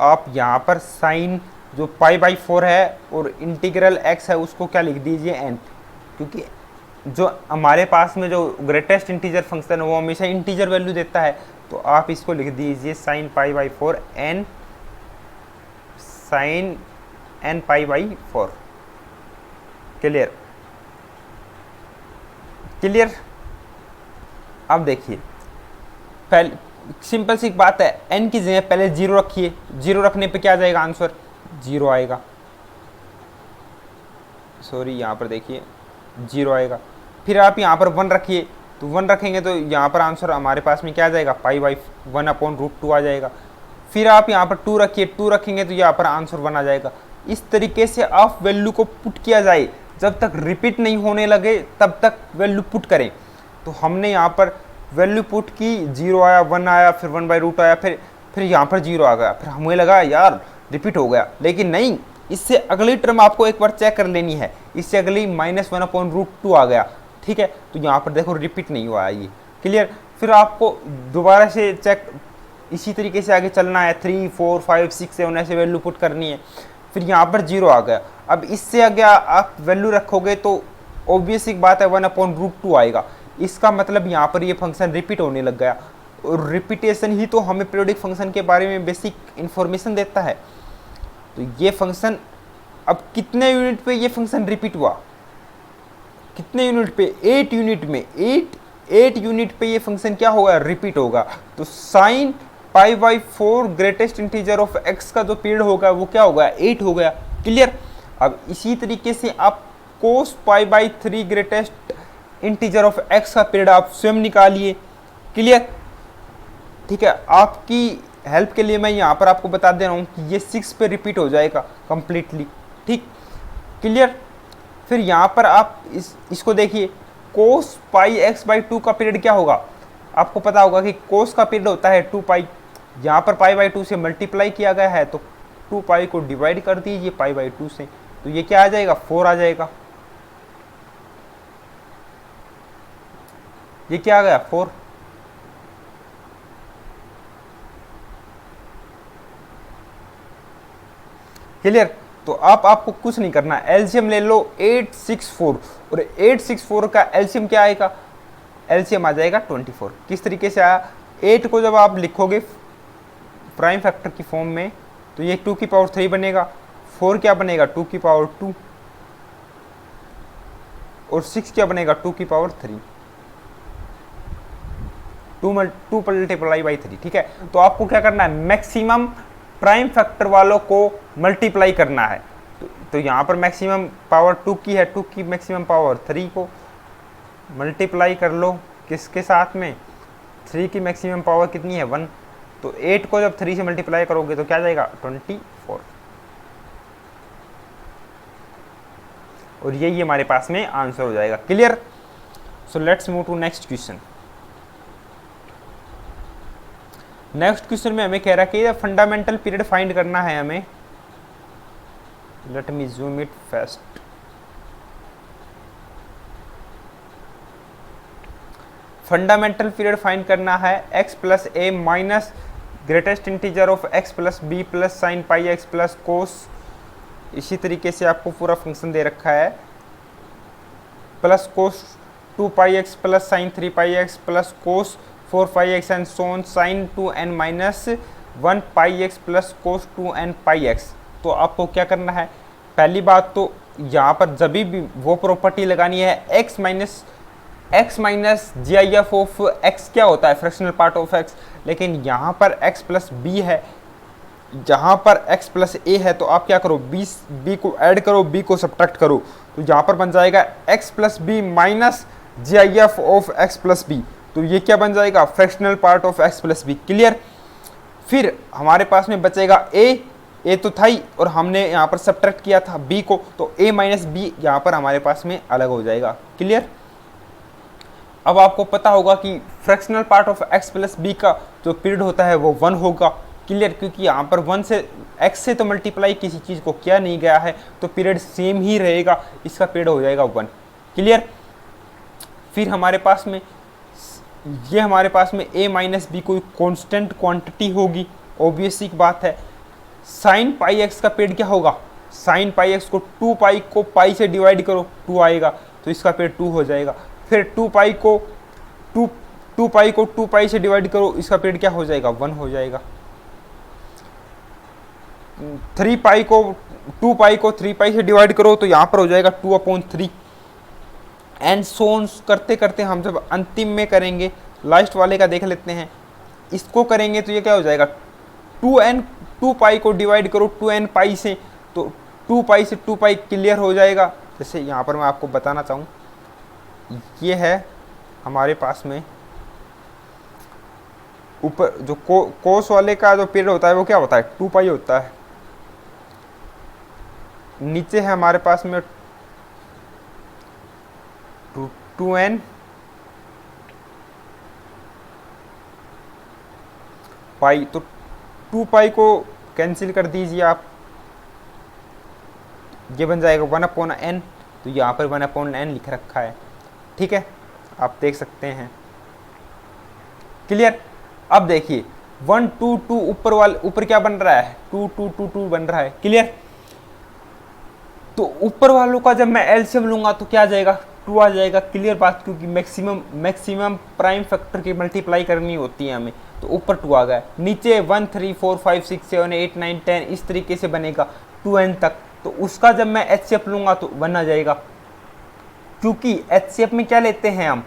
आप यहाँ पर साइन जो पाई बाई 4 है और इंटीग्रल एक्स है उसको क्या लिख दीजिए एन, क्योंकि जो हमारे पास में जो ग्रेटेस्ट इंटीजर फंक्शन है वो हमेशा इंटीजर वैल्यू देता है, तो आप इसको लिख दीजिए sine pi by 4 N sine N pi by 4। Clear, clear, अब देखिए पहले सिंपल सी बात है, n की जगह पहले 0 रखिए, 0 रखने पे क्या आ जाएगा आंसर 0 आएगा, सॉरी यहाँ पर देखिए 0 आएगा। फिर आप यहाँ पर 1 रखिए, तो 1 रखेंगे तो यहाँ पर आंसर हमारे पास में क्या आ जाएगा पाई बाई 1 अपॉन रूट 2 आ जाएगा। फिर आप यहाँ पर 2 रखिए, 2 रखेंगे तो यहाँ पर आंसर 1 आ जाएगा। इस तरीके से आप वैल्यू को पुट किया जाए, जब तक रिपीट नहीं होने लगे तब तक वैल्यू पुट करें। तो हमने यहाँ पर वैल्यू पुट की, 0 आया, 1 आया, फिर 1 बाई रूट आया, फिर यहाँ पर 0 आ गया, फिर हमें लगा यार रिपीट हो गया, लेकिन नहीं, इससे अगली टर्म आपको एक बार चेक कर लेनी है, इससे अगली -1 अपॉन रूट 2 आ गया, ठीक है, तो यहाँ पर देखो रिपीट नहीं हुआ है ये। क्लियर, फिर आपको दोबारा से चेक इसी तरीके से आगे चलना है, 3 4 5 6 7 ऐसे वैल्यू पुट करनी है, फिर यहाँ पर 0 आ गया। अब इससे आगे आप वैल्यू रखोगे तो ऑब्वियस एक बात है 1 अपॉन रूट 2 आएगा, इसका मतलब यहाँ पर ये फंक्शन रिपीट होने लग गया, और रिपीटेशन ही तो हमें पीरियोडिक फंक्शन के बारे में बेसिक इन्फॉर्मेशन देता है। तो ये फंक्शन अब कितने यूनिट पे ये फंक्शन रिपीट हुआ, कितने यूनिट पे, 8 यूनिट में, 8 यूनिट पे ये फंक्शन क्या होगा रिपीट होगा। तो sign pi by 4 greatest integer of x का जो पीरियड होगा वो क्या होगा 8 हो गया। क्लियर, अब इसी तरीके से आप cos pi by 3 greatest integer of x का पीरियड आप स्वयं निकालिए। क्लियर, ठीक है, आपकी हेल्प के लिए मैं यहाँ पर आपको बता दे रहा हूँ कि ये 6 पे रिपीट हो जाएगा कंप्लीटली, ठीक। क्लियर, फिर यहाँ पर आप इसको देखिए, कोस पाई एक्स बाई 2 का पीरियड क्या होगा, आपको पता होगा कि कोस का पीरियड होता है 2 पाई, यहाँ पर पाई बाई 2 से मल्टीप्लाई किया गया है, तो 2 पाई को डिवाइड कर दीजिए पाई बाई 2 से, तो ये क्या आ जाएगा 4 आ जाएगा, ये क्या आ गया 4। क्लियर, तो आपको कुछ नहीं करना, एलसीएम ले लो 864, और 864 का एलसीएम क्या आएगा, एलसीएम आ जाएगा 24। किस तरीके से आया, 8 को जब आप लिखोगे प्राइम फैक्टर की फॉर्म में तो ये 2 की पावर 3 बनेगा, 4 क्या बनेगा 2 की पावर 2, और 6 क्या बनेगा 2 की पावर 3, 2 मल्टीप्लाई बाई 3। ठीक है, तो आपको क्या करना है, मैक्सिमम प्राइम फैक्टर वालों को मल्टीप्लाई करना है। तो यहाँ पर मैक्सिमम पावर 2 की है, 2 की मैक्सिमम पावर 3 को मल्टीप्लाई कर लो किसके साथ में, 3 की मैक्सिमम पावर कितनी है 1, तो 8 को जब 3 से मल्टीप्लाई करोगे तो क्या जाएगा 24, और यही हमारे पास में आंसर हो जाएगा। Clear? So let's move to next question. Next question में हमें कह रहा है कि फंडामेंटल पीरियड फाइंड करना है हमें। Let me zoom it fast. Fundamental period find करना है x plus A minus greatest integer of x plus B plus sine pi X plus cos, इसी तरीके से आपको पूरा फंक्शन दे रखा है, plus cos 2 pi X plus sine 3 pi X plus cos 4 pi X and so on sine 2n minus 1 pi X plus cos 2n pi X. तो आपको क्या करना है, पहली बात तो यहाँ पर जब भी वो प्रॉपर्टी लगानी है x minus G I F of X क्या होता है, फ्रैक्शनल पार्ट ऑफ x, लेकिन यहाँ पर x प्लस बी है, जहाँ पर x प्लस ए है, तो आप क्या करो b को ऐड करो, b को सब्ट्रैक्ट करो, तो यहाँ पर बन जाएगा x plus B minus G I F of X plus B, तो ये क्या बन जाएगा fractional part of x plus B. क्लियर? फिर हमारे पास में बचेगा ए तो था ही, और हमने यहाँ पर सब्ट्रैक्ट किया था b को, तो a माइनस बी यहाँ पर हमारे पास में अलग हो जाएगा। क्लियर? अब आपको पता होगा कि fractional part of x plus B का जो पीरियड होता है वो 1 होगा। क्लियर? क्योंकि यहाँ पर 1 से x से तो मल्टीप्लाई किसी चीज़ को किया नहीं गया है, तो पीरियड सेम ही रहेगा, इसका पीरियड हो जाएगा 1। क्लियर? फिर हमारे पास में a माइनस बी कोई कांस्टेंट क्वांटिटी होगी, ऑब्वियस सी बात है। साइन पाई एक्स का पीरियड क्या होगा, साइन पाई एक्स को 2 पाई को पाई से डिवाइड करो 2 आएगा, तो इसका पीरियड 2 हो जाएगा। फिर 2 पाई को 2 पाई से डिवाइड करो, इसका पीरियड क्या हो जाएगा 1 हो जाएगा। 2 पाई को 3 पाई से डिवाइड करो, तो यहाँ पर हो जाएगा 2/3, एंड सोन्स करते करते हम जब अंतिम में करेंगे, लास्ट वाले का देख लेते हैं, इसको करेंगे तो ये क्या हो जाएगा 2 पाई को डिवाइड करो 2n पाई से, तो 2 पाई से 2 पाई क्लियर हो जाएगा। जैसे यहाँ पर मैं आपको बताना चाहूँ, ये है हमारे पास में ऊपर जो कोस वाले का जो पीरियड होता है वो क्या होता है 2 पाई होता है, नीचे है हमारे पास में 2n पाई, तो 2 पाई को कैंसिल कर दीजिए आप, ये बन जाएगा 1/n, तो यहाँ पर 1/n लिख रखा है। ठीक है, आप देख सकते हैं। क्लियर? अब देखिए 1 2 2 ऊपर क्या बन रहा है 2 2 2 2 बन रहा है। क्लियर? तो ऊपर वालों का जब मैं एलसीएम लूंगा तो क्या आ जाएगा 2 आ जाएगा। क्लियर बात? क्योंकि मैक्सिमम प्राइम फैक्टर की मल्टीप्लाई करनी होती है हमें, तो ऊपर 2 आ गया, नीचे 1 3 4 5 6 7 8 9 10 इस तरीके से बनेगा 2n तक, तो उसका जब मैं एचसीएफ लूंगा तो 1 आ जाएगा। क्योंकि एचसीएफ में क्या लेते हैं हम,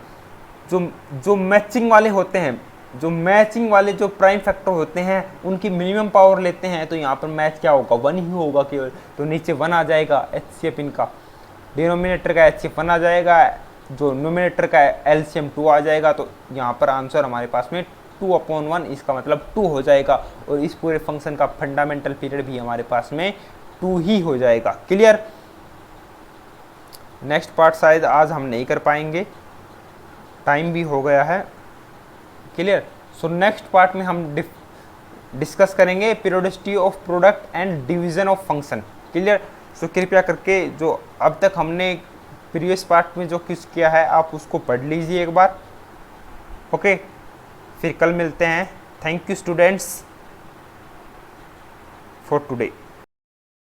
जो मैचिंग वाले होते हैं, जो प्राइम फैक्टर होते हैं उनकी मिनिमम पावर लेते हैं, तो यहाँ पर मैच क्या होगा 1 ही होगा केवल, तो नीचे 1 आ जाएगा एचसीएफ, इनका डिनोमिनेटर का एचसीएफ 1 आ जाएगा, जो नोमिनेटर का एलसीएम 2 आ जाएगा, तो यहाँ पर आंसर हमारे पास में 2/1, इसका मतलब 2 हो जाएगा, और इस पूरे फंक्शन का फंडामेंटल पीरियड भी हमारे पास में 2 ही हो जाएगा। क्लियर? नेक्स्ट पार्ट शायद आज हम नहीं कर पाएंगे, टाइम भी हो गया है। क्लियर? सो नेक्स्ट पार्ट में हम डिस्कस करेंगे periodicity of product and division of function. Clear? So कृपया करके जो अब तक हमने प्रीवियस पार्ट में जो कुछ किया है आप उसको पढ़ लीजिए एक बार। ओके, फिर कल मिलते हैं। Thank you students for today.